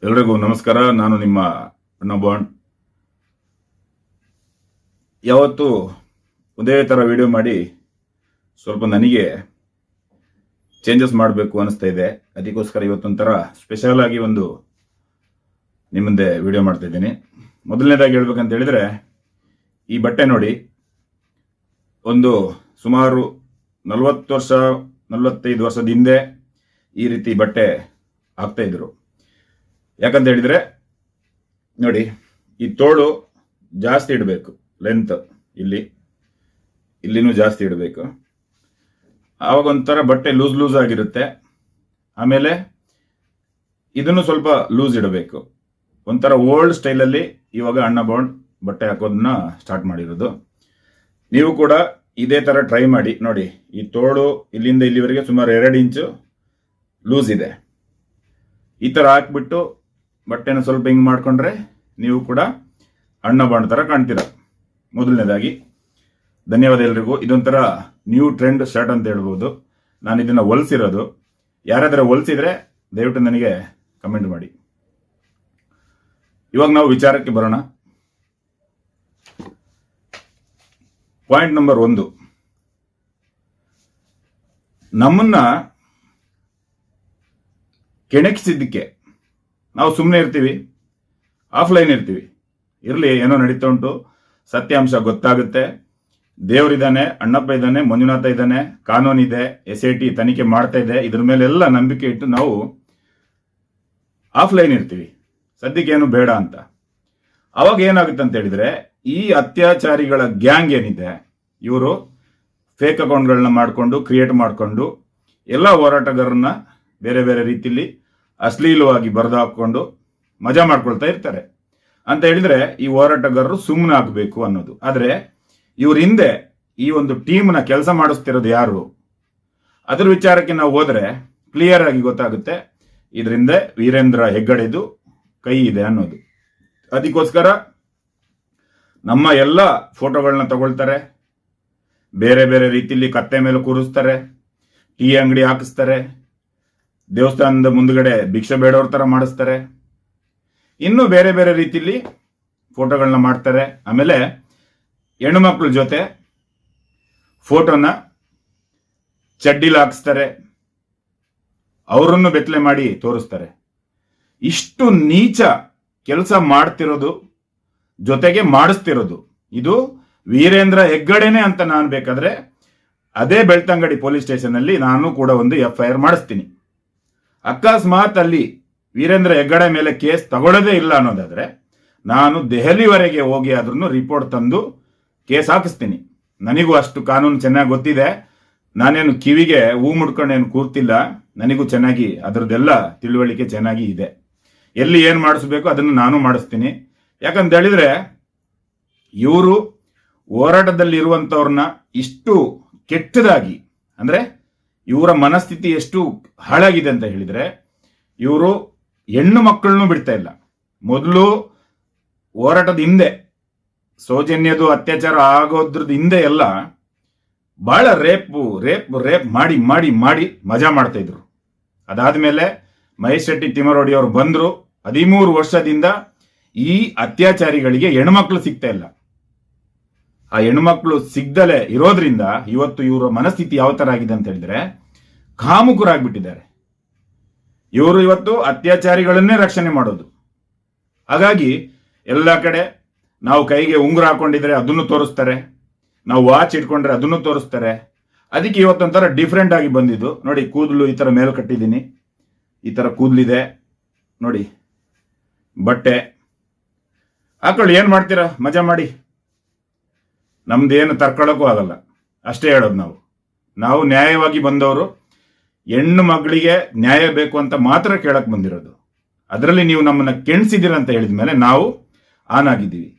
ಎಲ್ರಿಗೂ ನಮಸ್ಕಾರ. ನಾನು ನಿಮ್ಮ ಅಣ್ಣ ಬಾಂಡ್. ಯಾವತ್ತು ಒಂದೇ ಥರ ವಿಡಿಯೋ ಮಾಡಿ ಸ್ವಲ್ಪ ನನಗೆ ಚೇಂಜಸ್ ಮಾಡಬೇಕು ಅನಿಸ್ತಾ ಇದೆ. ಅದಕ್ಕೋಸ್ಕರ ಇವತ್ತೊಂಥರ ಸ್ಪೆಷಲ್ ಆಗಿ ಒಂದು ನಿಮ್ಮ ಮುಂದೆ ವಿಡಿಯೋ ಮಾಡ್ತಾ ಇದ್ದೀನಿ. ಮೊದಲನೇದಾಗಿ ಹೇಳ್ಬೇಕಂತ ಹೇಳಿದ್ರೆ, ಈ ಬಟ್ಟೆ ನೋಡಿ, ಒಂದು ಸುಮಾರು 40 ವರ್ಷ 45 ವರ್ಷದ ಹಿಂದೆ ಈ ರೀತಿ ಬಟ್ಟೆ ಹಾಕ್ತಾ ಇದ್ರು. ಯಾಕಂತ ಹೇಳಿದ್ರೆ ನೋಡಿ, ಈ ತೋಳು ಜಾಸ್ತಿ ಇಡಬೇಕು, ಲೆಂತ್ ಇಲ್ಲಿನೂ ಜಾಸ್ತಿ ಇಡಬೇಕು. ಆವಾಗ ಒಂಥರ ಬಟ್ಟೆ ಲೂಸ್ ಆಗಿರುತ್ತೆ. ಆಮೇಲೆ ಇದನ್ನು ಸ್ವಲ್ಪ ಲೂಸ್ ಇಡಬೇಕು. ಒಂಥರ ಓಲ್ಡ್ ಸ್ಟೈಲಲ್ಲಿ ಇವಾಗ ಅಣ್ಣ ಬಾಂಡ್ ಬಟ್ಟೆ ಹಾಕೋದನ್ನ ಸ್ಟಾರ್ಟ್ ಮಾಡಿರೋದು. ನೀವು ಕೂಡ ಇದೇ ಥರ ಟ್ರೈ ಮಾಡಿ ನೋಡಿ. ಈ ತೋಳು ಇಲ್ಲಿಂದ ಇಲ್ಲಿವರೆಗೆ ಸುಮಾರು 2 ಇಂಚು ಲೂಸ್ ಇದೆ. ಈ ಥರ ಹಾಕ್ಬಿಟ್ಟು ಬಟ್ಟೆನ ಸ್ವಲ್ಪ ಹಿಂಗೆ ಮಾಡಿಕೊಂಡ್ರೆ ನೀವು ಕೂಡ ಅಣ್ಣ ಬಾಂಡ್ ಥರ ಕಾಣ್ತೀರ. ಮೊದಲನೇದಾಗಿ ಧನ್ಯವಾದ ಎಲ್ರಿಗೂ. ಇದೊಂಥರ ನ್ಯೂ ಟ್ರೆಂಡ್ ಶರ್ಟ್ ಅಂತ ಹೇಳ್ಬೋದು. ನಾನು ಇದನ್ನು ಹೊಲಿಸಿರೋದು. ಯಾರಾದರೂ ಹೊಲಿಸಿದ್ರೆ ದಯವಿಟ್ಟು ನನಗೆ ಕಮೆಂಟ್ ಮಾಡಿ. ಇವಾಗ ನಾವು ವಿಚಾರಕ್ಕೆ ಬರೋಣ. ಪಾಯಿಂಟ್ ನಂಬರ್ 1, ನಮ್ಮನ್ನ ಕೆಣಕಿಸಿದ್ದಕ್ಕೆ ನಾವು ಸುಮ್ಮನೆ ಇರ್ತೀವಿ, ಆಫ್ಲೈನ್ ಇರ್ತೀವಿ. ಇರಲಿ, ಏನೋ ನಡೀತಾ ಉಂಟು, ಸತ್ಯಾಂಶ ಗೊತ್ತಾಗುತ್ತೆ. ದೇವರಿದ್ದಾನೆ, ಅಣ್ಣಪ್ಪ ಇದ್ದಾನೆ, ಮಂಜುನಾಥ ಇದ್ದಾನೆ, ಕಾನೂನಿದೆ, SIT ತನಿಖೆ ಮಾಡ್ತಾ ಇದೆ. ಇದ್ರ ಮೇಲೆಲ್ಲ ನಂಬಿಕೆ ಇಟ್ಟು ನಾವು ಆಫ್ಲೈನ್ ಇರ್ತೀವಿ, ಸದ್ಯಕ್ಕೇನು ಬೇಡ ಅಂತ. ಅವಾಗ ಏನಾಗುತ್ತೆ ಅಂತ ಹೇಳಿದ್ರೆ, ಈ ಅತ್ಯಾಚಾರಿಗಳ ಗ್ಯಾಂಗ್ ಏನಿದೆ, ಇವರು ಫೇಕ್ ಅಕೌಂಟ್ಗಳನ್ನ ಮಾಡಿಕೊಂಡು ಕ್ರಿಯೇಟ್ ಮಾಡಿಕೊಂಡು ಎಲ್ಲ ಹೋರಾಟಗಾರರನ್ನ ಬೇರೆ ಬೇರೆ ರೀತಿಯಲ್ಲಿ ಅಶ್ಲೀಲವಾಗಿ ಬರೆದು ಹಾಕೊಂಡು ಮಜಾ ಮಾಡ್ಕೊಳ್ತಾ ಇರ್ತಾರೆ. ಅಂತ ಹೇಳಿದ್ರೆ ಈ ಹೋರಾಟಗಾರರು ಸುಮ್ಮನೆ ಆಗಬೇಕು ಅನ್ನೋದು. ಆದರೆ ಇವ್ರ ಹಿಂದೆ ಈ ಒಂದು ಟೀಮ್ನ ಕೆಲಸ ಮಾಡಿಸ್ತಿರೋದು ಯಾರು, ಅದ್ರ ವಿಚಾರಕ್ಕೆ ನಾವು ಹೋದ್ರೆ ಕ್ಲಿಯರ್ ಆಗಿ ಗೊತ್ತಾಗುತ್ತೆ. ಇದರಿಂದ ವೀರೇಂದ್ರ ಹೆಗ್ಗಡೆದು ಕೈ ಇದೆ ಅನ್ನೋದು. ಅದಕ್ಕೋಸ್ಕರ ನಮ್ಮ ಎಲ್ಲ ಫೋಟೋಗಳನ್ನ ತಗೊಳ್ತಾರೆ, ಬೇರೆ ಬೇರೆ ರೀತಿಯಲ್ಲಿ ಕತ್ತೆ ಮೇಲೆ ಕೂರಿಸ್ತಾರೆ, ಟೀ ಅಂಗಡಿ ಹಾಕಿಸ್ತಾರೆ, ದೇವಸ್ಥಾನದ ಮುಂದ್ಗಡೆ ಭಿಕ್ಷೆ ಬೇಡೋರ್ ಥರ ಮಾಡಿಸ್ತಾರೆ, ಇನ್ನೂ ಬೇರೆ ಬೇರೆ ರೀತಿಯಲ್ಲಿ ಫೋಟೋಗಳನ್ನ ಮಾಡ್ತಾರೆ. ಆಮೇಲೆ ಹೆಣ್ಣುಮಕ್ಳ ಜೊತೆ ಫೋಟೋನ ಚಡ್ಡಿಲಿ ಹಾಕಿಸ್ತಾರೆ, ಅವರನ್ನು ಬೆತ್ತಲೆ ಮಾಡಿ ತೋರಿಸ್ತಾರೆ. ಇಷ್ಟು ನೀಚ ಕೆಲಸ ಮಾಡ್ತಿರೋದು, ಜೊತೆಗೆ ಮಾಡಿಸ್ತಿರೋದು ಇದು ವೀರೇಂದ್ರ ಹೆಗ್ಗಡೆನೆ ಅಂತ ನಾನು ಬೇಕಾದ್ರೆ ಅದೇ ಬೆಳ್ತಂಗಡಿ ಪೊಲೀಸ್ ಸ್ಟೇಷನ್ ನಾನು ಕೂಡ ಒಂದು FIR ಮಾಡಿಸ್ತೀನಿ. ಅಕಸ್ಮಾತ್ ಅಲ್ಲಿ ವೀರೇಂದ್ರ ಹೆಗ್ಗಡೆ ಮೇಲೆ ಕೇಸ್ ತಗೊಳ್ಳೋದೇ ಇಲ್ಲ ಅನ್ನೋದಾದ್ರೆ ನಾನು ದೆಹಲಿವರೆಗೆ ಹೋಗಿ ಆದ್ರೂ ರಿಪೋರ್ಟ್ ತಂದು ಕೇಸ್ ಹಾಕಿಸ್ತೀನಿ. ನನಗೂ ಅಷ್ಟು ಕಾನೂನು ಚೆನ್ನಾಗಿ ಗೊತ್ತಿದೆ. ನಾನೇನು ಕಿವಿಗೆ ಹೂ ಮುಡ್ಕೊಂಡು ಏನು ಕೂರ್ತಿಲ್ಲ. ನನಗೂ ಚೆನ್ನಾಗಿ ಅದರದ್ದೆಲ್ಲ ತಿಳುವಳಿಕೆ ಚೆನ್ನಾಗಿ ಇದೆ. ಎಲ್ಲಿ ಏನು ಮಾಡಿಸ್ಬೇಕು ಅದನ್ನು ನಾನು ಮಾಡಿಸ್ತೀನಿ. ಯಾಕಂತ ಹೇಳಿದ್ರೆ ಇವರು ಹೋರಾಟದಲ್ಲಿ ಇರುವಂಥವ್ರನ್ನ ಇಷ್ಟು ಕೆಟ್ಟದಾಗಿ, ಅಂದ್ರೆ ಇವರ ಮನಸ್ಥಿತಿ ಎಷ್ಟು ಹಾಳಾಗಿದೆ ಅಂತ ಹೇಳಿದ್ರೆ, ಇವರು ಹೆಣ್ಣು ಮಕ್ಕಳನ್ನು ಬಿಡ್ತಾ ಇಲ್ಲ. ಮೊದಲು ಹೋರಾಟದ ಹಿಂದೆ, ಸೌಜನ್ಯದು ಅತ್ಯಾಚಾರ ಆಗೋದ್ರದ್ದು ಹಿಂದೆ ಎಲ್ಲ ಬಹಳ ರೇಪ್ ಮಾಡಿ ಮಾಡಿ ಮಾಡಿ ಮಜಾ ಮಾಡ್ತಾ ಇದ್ರು. ಅದಾದ್ಮೇಲೆ ಮಹೇಶ್ ಶೆಟ್ಟಿ ತಿಮ್ಮರೋಡಿ ಅವರು ಬಂದ್ರು. 13 ವರ್ಷದಿಂದ ಈ ಅತ್ಯಾಚಾರಿಗಳಿಗೆ ಹೆಣ್ಮಕ್ಳು ಸಿಗ್ತಾ ಇಲ್ಲ. ಆ ಹೆಣ್ಮಕ್ಳು ಸಿಗ್ದಲೆ ಇರೋದ್ರಿಂದ ಇವತ್ತು ಇವರ ಮನಸ್ಥಿತಿ ಯಾವ ತರ ಆಗಿದೆ ಅಂತ ಹೇಳಿದ್ರೆ ಕಾಮುಕರಾಗ್ಬಿಟ್ಟಿದ್ದಾರೆ. ಇವರು ಇವತ್ತು ಅತ್ಯಾಚಾರಿಗಳನ್ನೇ ರಕ್ಷಣೆ ಮಾಡೋದು. ಹಾಗಾಗಿ ಎಲ್ಲ ಕಡೆ ನಾವು ಕೈಗೆ ಉಂಗುರ ಹಾಕೊಂಡಿದ್ರೆ ಅದನ್ನು ತೋರಿಸ್ತಾರೆ, ನಾವು ವಾಚ್ ಇಟ್ಕೊಂಡ್ರೆ ಅದನ್ನು ತೋರಿಸ್ತಾರೆ. ಅದಕ್ಕೆ ಇವತ್ತೊಂಥರ ಡಿಫ್ರೆಂಟ್ ಆಗಿ ಬಂದಿದ್ದು ನೋಡಿ. ಕೂದಲು ಈ ತರ ಮೇಲ್ ಕಟ್ಟಿದ್ದೀನಿ, ಈ ತರ ಕೂದಲಿದೆ ನೋಡಿ. ಬಟ್ಟೆ ಹಾಕೊಳ್ಳಿ, ಏನ್ ಮಾಡ್ತೀರಾ, ಮಜಾ ಮಾಡಿ. ನಮ್ದೇನು ತರ್ಕೊಳ್ಳೋಕ್ಕೂ ಆಗಲ್ಲ, ಅಷ್ಟೇ ಹೇಳೋದು. ನಾವು ನ್ಯಾಯವಾಗಿ ಬಂದವರು, ಹೆಣ್ಣು ಮಗಳಿಗೆ ನ್ಯಾಯ ಬೇಕು ಅಂತ ಮಾತ್ರ ಕೇಳಕ್ ಬಂದಿರೋದು. ಅದರಲ್ಲಿ ನೀವು ನಮ್ಮನ್ನ ಕೆಣಿಸಿದಿರ ಅಂತ ಹೇಳಿದ ಮೇಲೆ ನಾವು ಆನ್ ಆಗಿದ್ದೀವಿ.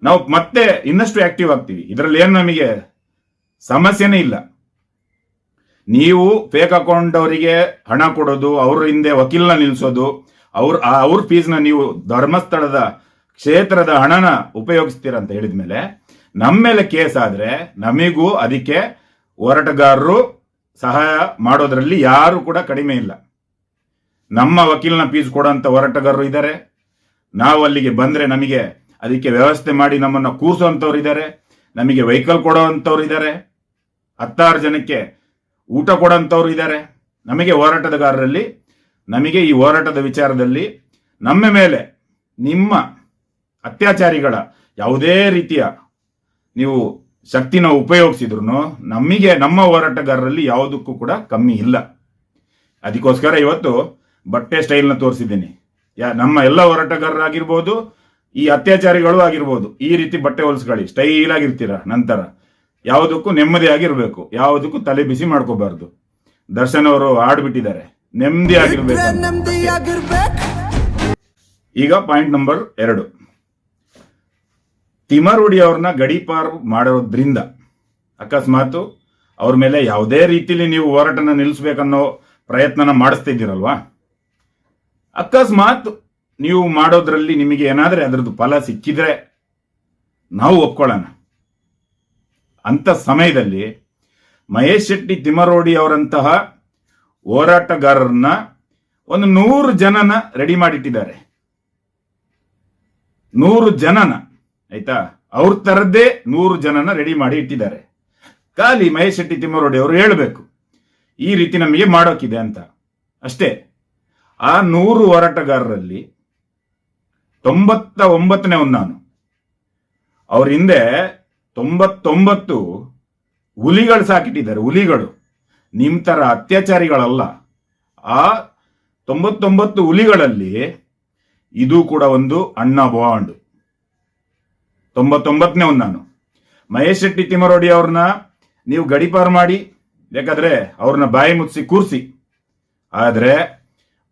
ನಾವು ಮತ್ತೆ ಇನ್ನಷ್ಟು ಆಕ್ಟಿವ್ ಆಗ್ತೀವಿ. ಇದರಲ್ಲಿ ಏನು ನಮಗೆ ಸಮಸ್ಯೆನೇ ಇಲ್ಲ. ನೀವು ಫೇಕ್ ಅಕೌಂಟ್ ಅವರಿಗೆ ಹಣ ಕೊಡೋದು, ಅವ್ರ ಹಿಂದೆ ವಕೀಲನ ನಿಲ್ಲಿಸೋದು, ಅವ್ರ ಫೀಸ್ನ ನೀವು ಧರ್ಮಸ್ಥಳದ ಕ್ಷೇತ್ರದ ಹಣನ ಉಪಯೋಗಿಸ್ತೀರ ಅಂತ ಹೇಳಿದ ಮೇಲೆ ನಮ್ಮ ಮೇಲೆ ಕೇಸ್ ಆದ್ರೆ ನಮಿಗೂ ಅದಕ್ಕೆ ಹೋರಾಟಗಾರರು ಸಹಾಯ ಮಾಡೋದ್ರಲ್ಲಿ ಯಾರು ಕೂಡ ಕಡಿಮೆ ಇಲ್ಲ. ನಮ್ಮ ವಕೀಲನ ಫೀಸ್ ಕೊಡೋಂಥ ಹೋರಾಟಗಾರರು ಇದ್ದಾರೆ. ನಾವು ಅಲ್ಲಿಗೆ ಬಂದರೆ ನಮಗೆ ಅದಕ್ಕೆ ವ್ಯವಸ್ಥೆ ಮಾಡಿ ನಮ್ಮನ್ನು ಕೂರಿಸುವಂಥವ್ರು ಇದ್ದಾರೆ. ನಮಗೆ ವೆಹಿಕಲ್ ಕೊಡೋವಂಥವ್ರು ಇದ್ದಾರೆ. 16 ಜನಕ್ಕೆ ಊಟ ಕೊಡೋಂಥವ್ರು ಇದ್ದಾರೆ. ನಮಗೆ ಹೋರಾಟಗಾರರಲ್ಲಿ ನಮಗೆ ಈ ಹೋರಾಟದ ವಿಚಾರದಲ್ಲಿ ನಮ್ಮ ಮೇಲೆ ನಿಮ್ಮ ಅತ್ಯಾಚಾರಿಗಳ ಯಾವುದೇ ರೀತಿಯ ನೀವು ಶಕ್ತಿನ ಉಪಯೋಗಿಸಿದ್ರು ನಮಗೆ ನಮ್ಮ ಹೋರಾಟಗಾರರಲ್ಲಿ ಯಾವುದಕ್ಕೂ ಕೂಡ ಕಮ್ಮಿ ಇಲ್ಲ. ಅದಕ್ಕೋಸ್ಕರ ಇವತ್ತು ಬಟ್ಟೆ ಸ್ಟೈಲ್ನ ತೋರಿಸಿದ್ದೀನಿ. ನಮ್ಮ ಎಲ್ಲ ಹೋರಾಟಗಾರರಾಗಿರ್ಬೋದು, ಈ ಅತ್ಯಾಚಾರಿಗಳು ಆಗಿರ್ಬೋದು, ಈ ರೀತಿ ಬಟ್ಟೆ ಹೊಲಿಸ್ಕೊಳ್ಳಿ, ಸ್ಟೈಲ್ ಆಗಿರ್ತೀರ. ನಂತರ ಯಾವುದಕ್ಕೂ ನೆಮ್ಮದಿ ಆಗಿರ್ಬೇಕು, ಯಾವುದಕ್ಕೂ ತಲೆ ಬಿಸಿ ಮಾಡ್ಕೋಬಾರ್ದು. ದರ್ಶನ್ ಅವರು ಆಡ್ಬಿಟ್ಟಿದ್ದಾರೆ, ನೆಮ್ಮದಿ ಆಗಿರ್ಬೇಕು. ಈಗ ಪಾಯಿಂಟ್ ನಂಬರ್ 2, ತಿಮರೋಡಿ ಅವ್ರನ್ನ ಗಡೀಪಾರ್ ಮಾಡೋದ್ರಿಂದ ಅಕಸ್ಮಾತ್ ಅವ್ರ ಮೇಲೆ ಯಾವುದೇ ರೀತಿಲಿ ನೀವು ಹೋರಾಟನ ನಿಲ್ಲಿಸ್ಬೇಕನ್ನೋ ಪ್ರಯತ್ನನ ಮಾಡಿಸ್ತಿದ್ದೀರಲ್ವಾ, ಅಕಸ್ಮಾತ್ ನೀವು ಮಾಡೋದ್ರಲ್ಲಿ ನಿಮಗೆ ಏನಾದ್ರೆ ಅದರದ್ದು ಫಲ ಸಿಕ್ಕಿದ್ರೆ ನಾವು ಒಪ್ಕೊಳ್ಳೋಣ. ಅಂತ ಸಮಯದಲ್ಲಿ ಮಹೇಶ್ ಶೆಟ್ಟಿ ತಿಮರೋಡಿ ಅವರಂತಹ ಹೋರಾಟಗಾರರನ್ನ ಒಂದು 100 ಜನನ ರೆಡಿ ಮಾಡಿಟ್ಟಿದ್ದಾರೆ. 100 ಜನನ, ಆಯ್ತಾ, ಅವ್ರ ತರದ್ದೇ 100 ಜನನ ರೆಡಿ ಮಾಡಿ ಇಟ್ಟಿದ್ದಾರೆ. ಖಾಲಿ ಮಹೇಶ್ ಶೆಟ್ಟಿ ತಿಮರೋಡಿ ಅವರು ಹೇಳಬೇಕು ಈ ರೀತಿ ನಮಗೆ ಮಾಡೋಕಿದೆ ಅಂತ ಅಷ್ಟೇ. ಆ 100 ಹೋರಾಟಗಾರರಲ್ಲಿ 99ನೇ ನಾನು. ಅವ್ರ ಹಿಂದೆ 99 ಹುಲಿಗಳು ಸಾಕಿಟ್ಟಿದ್ದಾರೆ. ಹುಲಿಗಳು ನಿಮ್ ತರ ಅತ್ಯಾಚಾರಿಗಳಲ್ಲ. ಆ 99 ಹುಲಿಗಳಲ್ಲಿ ಇದು ಕೂಡ ಒಂದು ಅಣ್ಣ ಬಾಂಡ್. 99ನೇ ನಾನು. ಮಹೇಶ್ ಶೆಟ್ಟಿ ತಿಮರೋಡಿ ಅವ್ರನ್ನ ನೀವು ಗಡೀಪಾರ್ ಮಾಡಿ, ಬೇಕಾದ್ರೆ ಅವ್ರನ್ನ ಬಾಯಿ ಮುಚ್ಚಿ ಕೂರಿಸಿ. ಆದ್ರೆ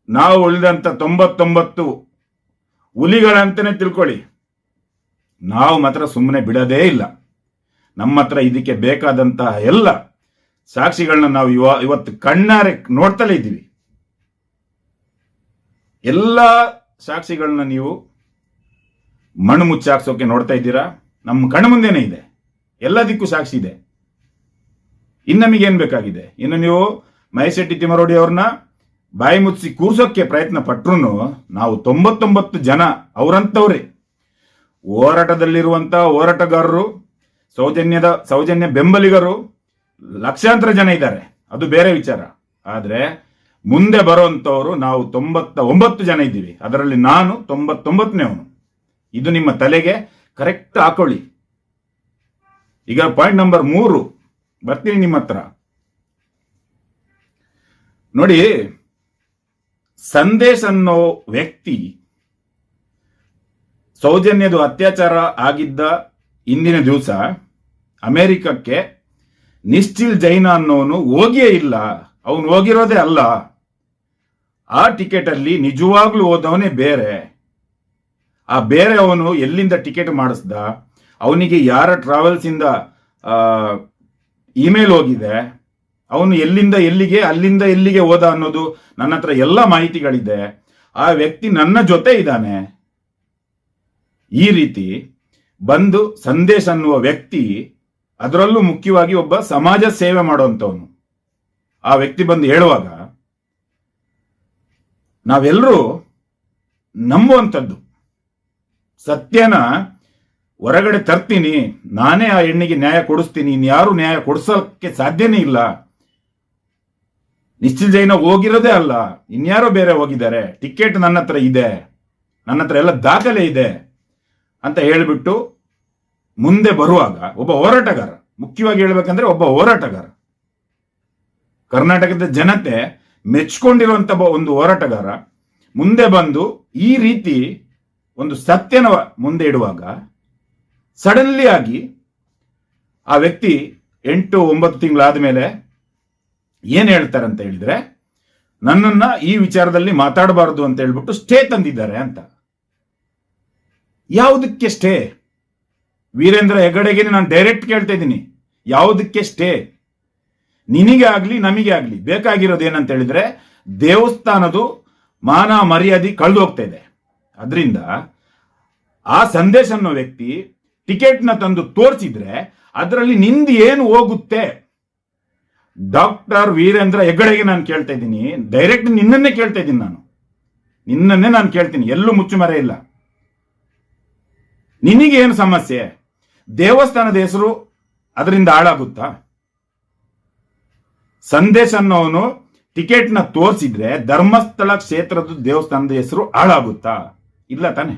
ನಾವು ಉಳಿದಂತ 99 ಹುಲಿಗಳಂತಾನೆ ತಿಳ್ಕೊಳ್ಳಿ, ನಾವು ಮಾತ್ರ ಸುಮ್ಮನೆ ಬಿಡೋದೇ ಇಲ್ಲ. ನಮ್ಮ ಹತ್ರ ಇದಕ್ಕೆ ಬೇಕಾದಂತಹ ಎಲ್ಲ ಸಾಕ್ಷಿಗಳನ್ನ ನಾವು ಇವತ್ತು ಕಣ್ಣಾರೆ ನೋಡ್ತಲೇ ಇದ್ದೀವಿ. ಎಲ್ಲ ಸಾಕ್ಷಿಗಳನ್ನ ನೀವು ಮಣ್ಣು ಮುಚ್ಚಾಕ್ಸೋಕೆ ನೋಡ್ತಾ ಇದ್ದೀರಾ. ನಮ್ಮ ಕಣ್ಣು ಮುಂದೆನೇ ಇದೆ, ಎಲ್ಲದಕ್ಕೂ ಸಾಕ್ಷಿ ಇದೆ. ಇನ್ನು ನಮಗೇನ್ ಬೇಕಾಗಿದೆ? ಇನ್ನು ನೀವು ಮಹೇಶ್ ಶೆಟ್ಟಿ ತಿಮರೋಡಿ ಅವ್ರನ್ನ ಬಾಯಿ ಮುಚ್ಚಿ ಕೂರ್ಸೋಕೆ ಪ್ರಯತ್ನ ಪಟ್ರು ನಾವು 99 ಜನ ಅವರಂತವ್ರೆ. ಹೋರಾಟದಲ್ಲಿರುವಂತಹ ಹೋರಾಟಗಾರರು, ಸೌಜನ್ಯ ಬೆಂಬಲಿಗರು ಲಕ್ಷಾಂತರ ಜನ ಇದ್ದಾರೆ, ಅದು ಬೇರೆ ವಿಚಾರ. ಆದ್ರೆ ಮುಂದೆ ಬರುವಂತವ್ರು ನಾವು 99 ಜನ ಇದ್ದೀವಿ. ಅದರಲ್ಲಿ ನಾನು 99ನೇ ಅವನು. ಇದು ನಿಮ್ಮ ತಲೆಗೆ ಕರೆಕ್ಟ್ ಹಾಕೊಳ್ಳಿ. ಈಗ ಪಾಯಿಂಟ್ ನಂಬರ್ 3 ಬರ್ತೀನಿ ನಿಮ್ಮ ಹತ್ರ. ನೋಡಿ, ಸಂದೇಶ್ ಅನ್ನೋ ವ್ಯಕ್ತಿ ಸೌಜನ್ಯದು ಅತ್ಯಾಚಾರ ಆಗಿದ್ದ ಇಂದಿನ ದಿವಸ ಅಮೆರಿಕಕ್ಕೆ ನಿಶ್ಚಿಲ್ ಜೈನ ಅನ್ನೋನು ಹೋಗಿಯೇ ಇಲ್ಲ. ಅವನು ಹೋಗಿರೋದೇ ಅಲ್ಲ. ಆ ಟಿಕೆಟ್ ಅಲ್ಲಿ ನಿಜವಾಗ್ಲೂ ಹೋದವನೇ ಬೇರೆ. ಆ ಬೇರೆ ಅವನು ಎಲ್ಲಿಂದ ಟಿಕೆಟ್ ಮಾಡಿಸ್ದ, ಅವನಿಗೆ ಯಾರ ಟ್ರಾವೆಲ್ಸ್ ಇಂದ ಇಮೇಲ್ ಹೋಗಿದೆ, ಅವನು ಎಲ್ಲಿಂದ ಎಲ್ಲಿಗೆ, ಅಲ್ಲಿಂದ ಎಲ್ಲಿಗೆ ಹೋದ ಅನ್ನೋದು ನನ್ನ ಹತ್ರ ಎಲ್ಲ ಮಾಹಿತಿಗಳಿದೆ. ಆ ವ್ಯಕ್ತಿ ನನ್ನ ಜೊತೆ ಇದ್ದಾನೆ. ಈ ರೀತಿ ಬಂದು ಸಂದೇಶ್ ಅನ್ನುವ ವ್ಯಕ್ತಿ, ಅದರಲ್ಲೂ ಮುಖ್ಯವಾಗಿ ಒಬ್ಬ ಸಮಾಜ ಸೇವೆ ಮಾಡುವಂತವನು, ಆ ವ್ಯಕ್ತಿ ಬಂದು ಹೇಳುವಾಗ ನಾವೆಲ್ಲರೂ ನಂಬುವಂಥದ್ದು. ಸತ್ಯನ ಹೊರಗಡೆ ತರ್ತೀನಿ, ನಾನೇ ಆ ಹೆಣ್ಣಿಗೆ ನ್ಯಾಯ ಕೊಡಿಸ್ತೀನಿ, ಇನ್ಯಾರು ನ್ಯಾಯ ಕೊಡಿಸೋಕ್ಕೆ ಸಾಧ್ಯನೇ ಇಲ್ಲ. ನಿಶ್ಚಿಲ್ ಜೈನ ಹೋಗಿರೋದೇ ಅಲ್ಲ, ಇನ್ಯಾರೋ ಬೇರೆ ಹೋಗಿದ್ದಾರೆ, ಟಿಕೆಟ್ ನನ್ನ ಹತ್ರ ಇದೆ, ನನ್ನ ಹತ್ರ ಎಲ್ಲ ದಾಖಲೆ ಇದೆ ಅಂತ ಹೇಳಿಬಿಟ್ಟು ಮುಂದೆ ಬರುವಾಗ ಒಬ್ಬ ಹೋರಾಟಗಾರ, ಮುಖ್ಯವಾಗಿ ಹೇಳ್ಬೇಕಂದ್ರೆ ಒಬ್ಬ ಹೋರಾಟಗಾರ, ಕರ್ನಾಟಕದ ಜನತೆ ಮೆಚ್ಕೊಂಡಿರುವಂತ ಒಂದು ಹೋರಾಟಗಾರ ಮುಂದೆ ಬಂದು ಈ ರೀತಿ ಒಂದು ಸತ್ಯನ ಮುಂದೆ ಇಡುವಾಗ ಸಡನ್ಲಿ ಆಗಿ ಆ ವ್ಯಕ್ತಿ 8-9 ತಿಂಗಳಾದ ಮೇಲೆ ಏನ್ ಹೇಳ್ತಾರೆ ಅಂತ ಹೇಳಿದ್ರೆ, ನನ್ನನ್ನ ಈ ವಿಚಾರದಲ್ಲಿ ಮಾತಾಡಬಾರದು ಅಂತ ಹೇಳ್ಬಿಟ್ಟು ಸ್ಟೇ ತಂದಿದ್ದಾರೆ ಅಂತ. ಯಾವುದಕ್ಕೆ ಸ್ಟೇ? ವೀರೇಂದ್ರ ಹೆಗಡೆಗೆ ನಾನು ಡೈರೆಕ್ಟ್ ಕೇಳ್ತಾ ಇದ್ದೀನಿ, ಯಾವುದಕ್ಕೆ ಸ್ಟೇ? ನಿನಗೆ ಆಗ್ಲಿ ನಮಗೆ ಆಗ್ಲಿ ಬೇಕಾಗಿರೋದು ಏನಂತ ಹೇಳಿದ್ರೆ, ದೇವಸ್ಥಾನದು ಮಾನ ಮರ್ಯಾದೆ ಕಳೆದು ಹೋಗ್ತಾ ಇದೆ. ಅದರಿಂದ ಆ ಸಂದೇಶ್ ಅನ್ನೋ ವ್ಯಕ್ತಿ ಟಿಕೆಟ್ನ ತಂದು ತೋರಿಸಿದ್ರೆ ಅದರಲ್ಲಿ ನಿಂದು ಏನು ಹೋಗುತ್ತೆ? ಡಾಕ್ಟರ್ ವೀರೇಂದ್ರ ಹೆಗ್ಗಡೆಗೆ ನಾನು ಕೇಳ್ತಾ ಇದ್ದೀನಿ, ಡೈರೆಕ್ಟ್ ನಿನ್ನನ್ನೇ ಕೇಳ್ತಾ ಇದ್ದೀನಿ ನಾನು. ನಿನ್ನನ್ನೇ ನಾನು ಕೇಳ್ತೀನಿ, ಎಲ್ಲೂ ಮುಚ್ಚುಮರೆ ಇಲ್ಲ. ನಿನಗೇನು ಸಮಸ್ಯೆ? ದೇವಸ್ಥಾನದ ಹೆಸರು ಅದರಿಂದ ಹಾಳಾಗುತ್ತಾ? ಸಂದೇಶ್ ಅನ್ನೋನು ಟಿಕೆಟ್ನ ತೋರಿಸಿದ್ರೆ ಧರ್ಮಸ್ಥಳ ಕ್ಷೇತ್ರದ ದೇವಸ್ಥಾನದ ಹೆಸರು ಹಾಳಾಗುತ್ತಾ? ಇಲ್ಲ ತಾನೆ.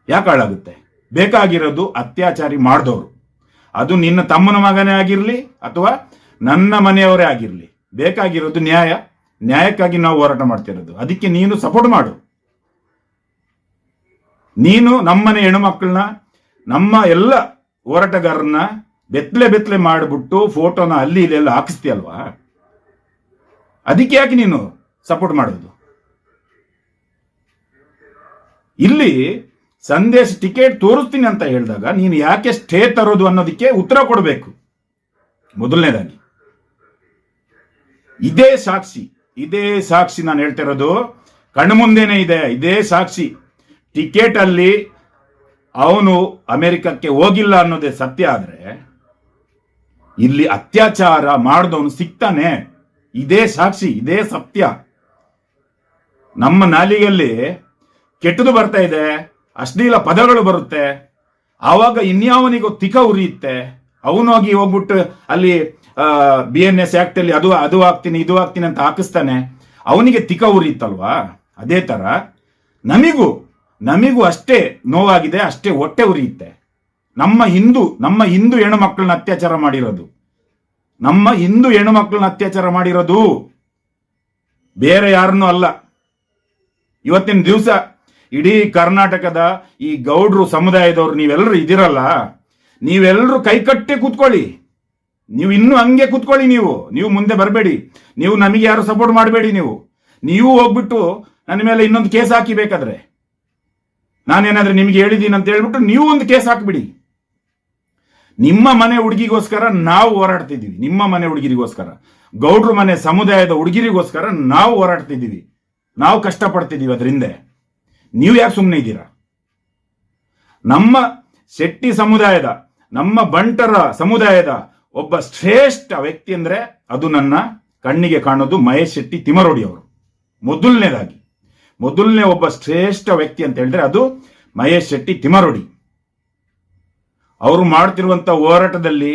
ಯಾಕೆ ಹಾಳಾಗುತ್ತೆ? ಬೇಕಾಗಿರೋದು ಅತ್ಯಾಚಾರಿ ಮಾಡಿದವರು, ಅದು ನಿನ್ನ ತಮ್ಮನ ಮಗನೇ ಆಗಿರ್ಲಿ ಅಥವಾ ನನ್ನ ಮನೆಯವರೇ ಆಗಿರ್ಲಿ, ಬೇಕಾಗಿರೋದು ನ್ಯಾಯ. ನ್ಯಾಯಕ್ಕಾಗಿ ನಾವು ಹೋರಾಟ ಮಾಡ್ತಿರೋದು. ಅದಕ್ಕೆ ನೀನು ಸಪೋರ್ಟ್ ಮಾಡು. ನೀನು ನಮ್ಮನೆ ಹೆಣ್ಣುಮಕ್ಕಳನ್ನ, ನಮ್ಮ ಎಲ್ಲ ಹೋರಾಟಗಾರರನ್ನ ಬೆತ್ತಲೆ ಮಾಡಿಬಿಟ್ಟು ಫೋಟೋನ ಅಲ್ಲಿ ಇಲ್ಲೆಲ್ಲ ಹಾಕಿಸ್ತೀಯಲ್ವಾ? ಅದಕ್ಕೆ ಯಾಕೆ ನೀನು ಸಪೋರ್ಟ್ ಮಾಡೋದು? ಇಲ್ಲಿ ಸಂದೇಶ್ ಟಿಕೆಟ್ ತೋರಿಸ್ತೀನಿ ಅಂತ ಹೇಳಿದಾಗ ನೀನು ಯಾಕೆ ಸ್ಟೇ ತರೋದು ಅನ್ನೋದಕ್ಕೆ ಉತ್ತರ ಕೊಡಬೇಕು. ಮೊದಲನೇದಾಗಿ ಇದೇ ಸಾಕ್ಷಿ ನಾನು ಹೇಳ್ತಿರೋದು ಕಣ್ಮುಂದೆನೇ ಇದೆ. ಇದೇ ಸಾಕ್ಷಿ. ಟಿಕೆಟ್ ಅಲ್ಲಿ ಅವನು ಅಮೆರಿಕಕ್ಕೆ ಹೋಗಿಲ್ಲ ಅನ್ನೋದೇ ಸತ್ಯ ಆದ್ರೆ ಇಲ್ಲಿ ಅತ್ಯಾಚಾರ ಮಾಡಿದವನು ಸಿಗ್ತಾನೆ. ಇದೇ ಸಾಕ್ಷಿ, ಇದೇ ಸತ್ಯ. ನಮ್ಮ ನಾಲಿಗೆಯಲ್ಲಿ ಕೆಟ್ಟದು ಬರ್ತಾ ಇದೆ, ಅಶ್ಲೀಲ ಪದಗಳು ಬರುತ್ತೆ. ಆವಾಗ ಇನ್ಯಾವನಿಗೂ ತಿಕ ಉರಿಯುತ್ತೆ. ಅವನಾಗಿ ಹೋಗ್ಬಿಟ್ಟು ಅಲ್ಲಿ BNS ಆಕ್ಟ್ ಅಲ್ಲಿ ಅದು ಹಾಕ್ತೀನಿ ಇದು ಹಾಕ್ತೀನಿ ಅಂತ ಹಾಕಿಸ್ತಾನೆ. ಅವನಿಗೆ ತಿಕ ಉರಿಯುತ್ತಲ್ವಾ? ಅದೇ ತರ ನಮಿಗೂ ಅಷ್ಟೇ ನೋವಾಗಿದೆ, ಅಷ್ಟೇ ಹೊಟ್ಟೆ ಉರಿಯುತ್ತೆ. ನಮ್ಮ ಹಿಂದೂ ಹೆಣ್ಣು ಮಕ್ಕಳನ್ನ ಅತ್ಯಾಚಾರ ಮಾಡಿರೋದು ಬೇರೆ ಯಾರನ್ನೂ ಅಲ್ಲ. ಇವತ್ತಿನ ದಿವಸ ಇಡೀ ಕರ್ನಾಟಕದ ಈ ಗೌಡ್ರು ಸಮುದಾಯದವ್ರು ನೀವೆಲ್ಲರೂ ಇದಿರಲ್ಲ, ನೀವೆಲ್ಲರೂ ಕೈಕಟ್ಟೆ ಕೂತ್ಕೊಳ್ಳಿ. ನೀವು ಇನ್ನೂ ಹಂಗೆ ಕೂತ್ಕೊಳ್ಳಿ. ನೀವು ಮುಂದೆ ಬರಬೇಡಿ. ನೀವು ನಮಗೆ ಯಾರು ಸಪೋರ್ಟ್ ಮಾಡಬೇಡಿ. ನೀವು ಹೋಗ್ಬಿಟ್ಟು ನನ್ನ ಮೇಲೆ ಇನ್ನೊಂದು ಕೇಸ್ ಹಾಕಿ, ಬೇಕಾದ್ರೆ ನಾನೇನಾದ್ರೆ ನಿಮ್ಗೆ ಹೇಳಿದ್ದೀನಿ ಅಂತ ಹೇಳ್ಬಿಟ್ಟು ನೀವು ಒಂದು ಕೇಸ್ ಹಾಕ್ಬಿಡಿ. ನಿಮ್ಮ ಮನೆ ಹುಡುಗಿಗೋಸ್ಕರ ನಾವು ಹೋರಾಡ್ತಿದ್ದೀವಿ. ನಿಮ್ಮ ಮನೆ ಹುಡುಗಿರಿಗೋಸ್ಕರ, ಗೌಡ್ರು ಮನೆ ಸಮುದಾಯದ ಹುಡುಗಿರಿಗೋಸ್ಕರ ನಾವು ಹೋರಾಡ್ತಿದ್ದೀವಿ. ನಾವು ಕಷ್ಟಪಡ್ತಿದ್ದೀವಿ. ಅದರಿಂದ ನೀವು ಯಾಕೆ ಸುಮ್ಮನೆ ಇದ್ದೀರಾ? ನಮ್ಮ ಶೆಟ್ಟಿ ಸಮುದಾಯದ, ನಮ್ಮ ಬಂಟರ ಸಮುದಾಯದ ಒಬ್ಬ ಶ್ರೇಷ್ಠ ವ್ಯಕ್ತಿ ಅಂದ್ರೆ ಅದು ನನ್ನ ಕಣ್ಣಿಗೆ ಕಾಣೋದು ಮಹೇಶ್ ಶೆಟ್ಟಿ ತಿಮರೋಡಿ ಅವರು. ಮೊದಲನೇ ಒಬ್ಬ ಶ್ರೇಷ್ಠ ವ್ಯಕ್ತಿ ಅಂತ ಹೇಳಿದ್ರೆ ಅದು ಮಹೇಶ್ ಶೆಟ್ಟಿ ತಿಮರೋಡಿ. ಅವರು ಮಾಡ್ತಿರುವಂತ ಹೋರಾಟದಲ್ಲಿ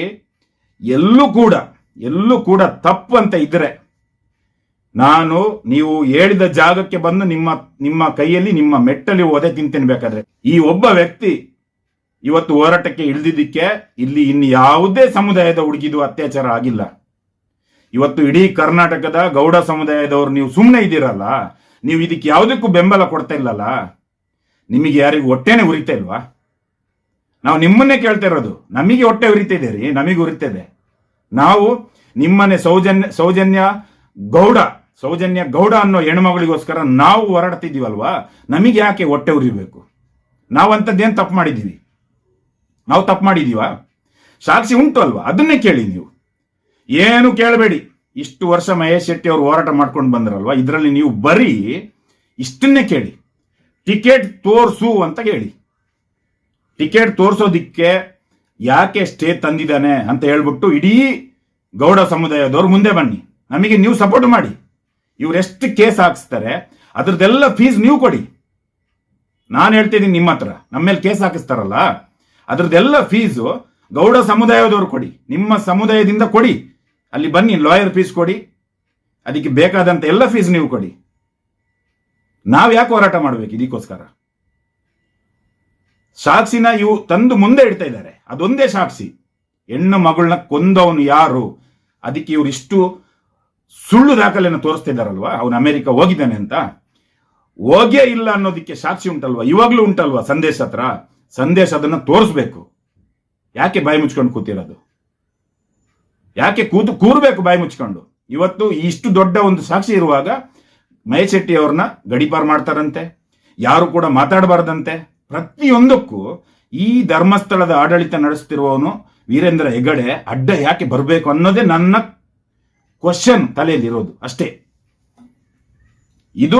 ಎಲ್ಲೂ ಕೂಡ ತಪ್ಪು ಅಂತ ಇದ್ರೆ ನೀವು ಹೇಳಿದ ಜಾಗಕ್ಕೆ ಬಂದು ನಿಮ್ಮ ಕೈಯಲ್ಲಿ ನಿಮ್ಮ ಮೆಟ್ಟಲ್ಲಿ ಒದೆ ತಿಂತೇನೆ. ಬೇಕಾದ್ರೆ ಈ ಒಬ್ಬ ವ್ಯಕ್ತಿ ಇವತ್ತು ಹೋರಾಟಕ್ಕೆ ಇಳಿದಿದ್ದಕ್ಕೆ ಇಲ್ಲಿ ಯಾವುದೇ ಸಮುದಾಯದ ಹುಡುಗಿದು ಅತ್ಯಾಚಾರ ಆಗಿಲ್ಲ. ಇವತ್ತು ಇಡೀ ಕರ್ನಾಟಕದ ಗೌಡ ಸಮುದಾಯದವರು ನೀವು ಸುಮ್ಮನೆ ಇದ್ದೀರಲ್ಲ, ನೀವು ಇದಕ್ಕೆ ಯಾವುದಕ್ಕೂ ಬೆಂಬಲ ಕೊಡ್ತಾ ಇಲ್ಲಲ್ಲ, ನಿಮಗೆ ಯಾರಿಗೂ ಹೊಟ್ಟೆನೆ ಉರಿತಾ ಇಲ್ವಾ? ನಾವು ನಿಮ್ಮನ್ನೇ ಕೇಳ್ತಾ ಇರೋದು. ನಮಗೆ ಹೊಟ್ಟೆ ಉರಿತಿದೆ ರೀ, ನಮಗೆ ಉರಿತಿದೆ. ನಾವು ನಿಮ್ಮನೆ ಸೌಜನ್ಯ ಗೌಡ ಅನ್ನೋ ಹೆಣ್ಮಗಳಿಗೋಸ್ಕರ ನಾವು ಹೋರಾಡ್ತಿದ್ದೀವಲ್ವಾ, ನಮಗೆ ಯಾಕೆ ಹೊಟ್ಟೆ ಉರಿಬೇಕು? ನಾವಂಥದ್ದೇನು ತಪ್ಪು ಮಾಡಿದ್ದೀವಿ? ನಾವು ತಪ್ಪು ಮಾಡಿದೀವಾ? ಸಾಕ್ಷಿ ಉಂಟು ಅಲ್ವಾ? ಅದನ್ನೇ ಕೇಳಿ. ನೀವು ಏನು ಕೇಳಬೇಡಿ. ಇಷ್ಟು ವರ್ಷ ಮಹೇಶ್ ಶೆಟ್ಟಿ ಅವರು ಹೋರಾಟ ಮಾಡ್ಕೊಂಡು ಬಂದ್ರಲ್ವಾ, ಇದರಲ್ಲಿ ನೀವು ಬರೀ ಇಷ್ಟನ್ನೇ ಕೇಳಿ. ಟಿಕೆಟ್ ತೋರ್ಸು ಅಂತ ಹೇಳಿ. ಟಿಕೆಟ್ ತೋರ್ಸೋದಿಕ್ಕೆ ಯಾಕೆ ಸ್ಟೇ ತಂದಿದ್ದಾನೆ ಅಂತ ಹೇಳ್ಬಿಟ್ಟು ಇಡೀ ಗೌಡ ಸಮುದಾಯದವ್ರು ಮುಂದೆ ಬನ್ನಿ. ನಮಗೆ ನೀವು ಸಪೋರ್ಟ್ ಮಾಡಿ. ಇವರೆಷ್ಟು ಕೇಸ್ ಹಾಕಿಸ್ತಾರೆ ಅದ್ರದ್ದೆಲ್ಲ ಫೀಸ್ ನೀವು ಕೊಡಿ. ನಾನು ಹೇಳ್ತಿದ್ದೀನಿ ನಿಮ್ಮ ಹತ್ರ, ನಮ್ಮ ಮೇಲೆ ಕೇಸ್ ಹಾಕಿಸ್ತಾರಲ್ಲ ಅದ್ರದ್ದೆಲ್ಲ ಫೀಸು ಗೌಡ ಸಮುದಾಯದವ್ರು ಕೊಡಿ. ನಿಮ್ಮ ಸಮುದಾಯದಿಂದ ಕೊಡಿ. ಅಲ್ಲಿ ಬನ್ನಿ, ಲಾಯರ್ ಫೀಸ್ ಕೊಡಿ. ಅದಕ್ಕೆ ಬೇಕಾದಂತ ಎಲ್ಲ ಫೀಸ್ ನೀವು ಕೊಡಿ. ನಾವ್ ಯಾಕೆ ಹೋರಾಟ ಮಾಡ್ಬೇಕು ಇದಕ್ಕೋಸ್ಕರ? ಸಾಕ್ಷಿನ ಇವು ತಂದು ಮುಂದೆ ಇಡ್ತಾ ಇದ್ದಾರೆ. ಅದೊಂದೇ ಸಾಕ್ಷಿ. ಹೆಣ್ಣು ಮಗಳನ್ನ ಕೊಂದವನು ಯಾರು, ಅದಕ್ಕೆ ಇವ್ರು ಇಷ್ಟು ಸುಳ್ಳು ದಾಖಲೆಯನ್ನು ತೋರಿಸ್ತಾ ಇದ್ದಾರಲ್ವಾ, ಅವನು ಅಮೆರಿಕ ಹೋಗಿದ್ದಾನೆ ಅಂತ. ಹೋಗೇ ಇಲ್ಲ ಅನ್ನೋದಕ್ಕೆ ಸಾಕ್ಷಿ ಉಂಟಲ್ವಾ, ಇವಾಗ್ಲೂ ಉಂಟಲ್ವಾ ಸಂದೇಶ್ ಹತ್ರ. ಸಂದೇಶ್ ಅದನ್ನ ತೋರಿಸ್ಬೇಕು. ಯಾಕೆ ಬಾಯಿ ಮುಚ್ಕೊಂಡು ಕೂತಿರೋದು? ಯಾಕೆ ಕೂರ್ಬೇಕು ಬಾಯಿ ಮುಚ್ಕೊಂಡು? ಇವತ್ತು ಇಷ್ಟು ದೊಡ್ಡ ಒಂದು ಸಾಕ್ಷಿ ಇರುವಾಗ ಮಹೇಶ್ ಶೆಟ್ಟಿ ಅವ್ರನ್ನ ಗಡೀಪಾರು ಮಾಡ್ತಾರಂತೆ, ಯಾರು ಕೂಡ ಮಾತಾಡಬಾರ್ದಂತೆ. ಪ್ರತಿಯೊಂದಕ್ಕೂ ಈ ಧರ್ಮಸ್ಥಳದ ಆಡಳಿತ ನಡೆಸ್ತಿರುವವನು ವೀರೇಂದ್ರ ಹೆಗ್ಗಡೆ ಅಡ್ಡ ಯಾಕೆ ಬರಬೇಕು ಅನ್ನೋದೇ ನನ್ನ ಕ್ವಶನ್ ತಲೆಯಲ್ಲಿರೋದು ಅಷ್ಟೇ. ಇದು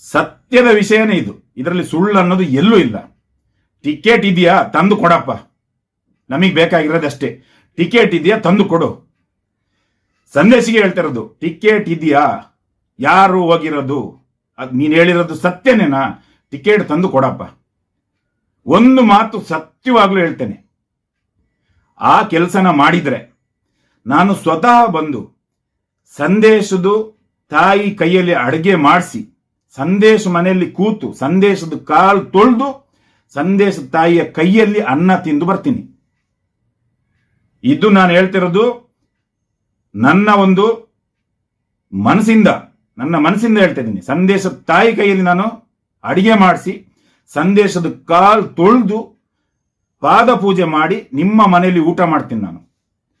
ಸತ್ಯದ ವಿಷಯನೇ. ಇದರಲ್ಲಿ ಸುಳ್ಳು ಅನ್ನೋದು ಎಲ್ಲೂ ಇಲ್ಲ. ಟಿಕೆಟ್ ಇದೆಯಾ ತಂದು ಕೊಡಪ್ಪ, ನಮಗೆ ಬೇಕಾಗಿರೋದಷ್ಟೇ. ಟಿಕೆಟ್ ಇದೆಯಾ ತಂದು ಕೊಡು. ಸಂದೇಶಿಗೆ ಹೇಳ್ತಿರೋದು ಟಿಕೆಟ್ ಇದೆಯಾ, ಯಾರು ಹೋಗಿರೋದು ಅದು ನೀನು ಹೇಳಿರೋದು ಸತ್ಯನೇನಾ? ಟಿಕೆಟ್ ತಂದು ಕೊಡಪ್ಪ. ಒಂದು ಮಾತು ಸತ್ಯವಾಗ್ಲೂ ಹೇಳ್ತೇನೆ, ಆ ಕೆಲಸನ ಮಾಡಿದ್ರೆ ನಾನು ಸ್ವತಃ ಬಂದು ಸಂದೇಶದ ತಾಯಿ ಕೈಯಲ್ಲಿ ಅಡುಗೆ ಮಾಡಿಸಿ, ಸಂದೇಶ ಮನೆಯಲ್ಲಿ ಕೂತು ಸಂದೇಶದ ಕಾಲು ತೊಳೆದು ಸಂದೇಶದ ತಾಯಿಯ ಕೈಯಲ್ಲಿ ಅನ್ನ ತಿಂದು ಬರ್ತೀನಿ. ಇದು ನಾನು ಹೇಳ್ತಿರೋದು ನನ್ನ ಒಂದು ಮನಸ್ಸಿಂದ ಹೇಳ್ತಾ ಇದ್ದೀನಿ. ಸಂದೇಶದ ತಾಯಿ ಕೈಯಲ್ಲಿ ನಾನು ಅಡಿಗೆ ಮಾಡಿಸಿ ಸಂದೇಶದ ಕಾಲು ತೊಳೆದು ಪಾದ ಪೂಜೆ ಮಾಡಿ ನಿಮ್ಮ ಮನೆಯಲ್ಲಿ ಊಟ ಮಾಡ್ತೀನಿ.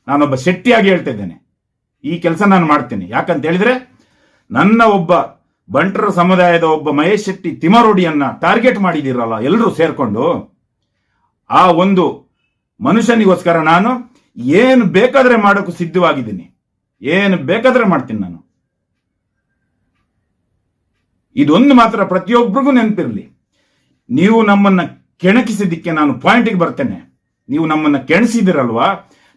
ನಾನೊಬ್ಬ ಶೆಟ್ಟಿಯಾಗಿ ಹೇಳ್ತಾ ಇದ್ದೇನೆ, ಈ ಕೆಲಸ ನಾನು ಮಾಡ್ತೀನಿ. ಯಾಕಂತ ಹೇಳಿದ್ರೆ ನನ್ನ ಒಬ್ಬ ಬಂಟರ ಸಮುದಾಯದ ಒಬ್ಬ ಮಹೇಶ್ ಶೆಟ್ಟಿ ತಿಮರೋಡಿಯನ್ನ ಟಾರ್ಗೆಟ್ ಮಾಡಿದಿರಲ್ಲ ಎಲ್ಲರೂ ಸೇರ್ಕೊಂಡು, ಆ ಒಂದು ಮನುಷ್ಯನಿಗೋಸ್ಕರ ನಾನು ಏನು ಬೇಕಾದ್ರೆ ಮಾಡೋಕ್ಕೂ ಸಿದ್ಧವಾಗಿದ್ದೀನಿ. ಏನು ಬೇಕಾದ್ರೆ ಮಾಡ್ತೀನಿ ನಾನು. ಇದೊಂದು ಮಾತ್ರ ಪ್ರತಿಯೊಬ್ಬರಿಗೂ ನೆನಪಿರಲಿ, ನೀವು ನಮ್ಮನ್ನ ಕೆಣಕಿಸಿದ್ದಕ್ಕೆ ನಾನು ಪಾಯಿಂಟಿಗೆ ಬರ್ತೇನೆ. ನೀವು ನಮ್ಮನ್ನ ಕೆಣಸಿದಿರಲ್ವಾ,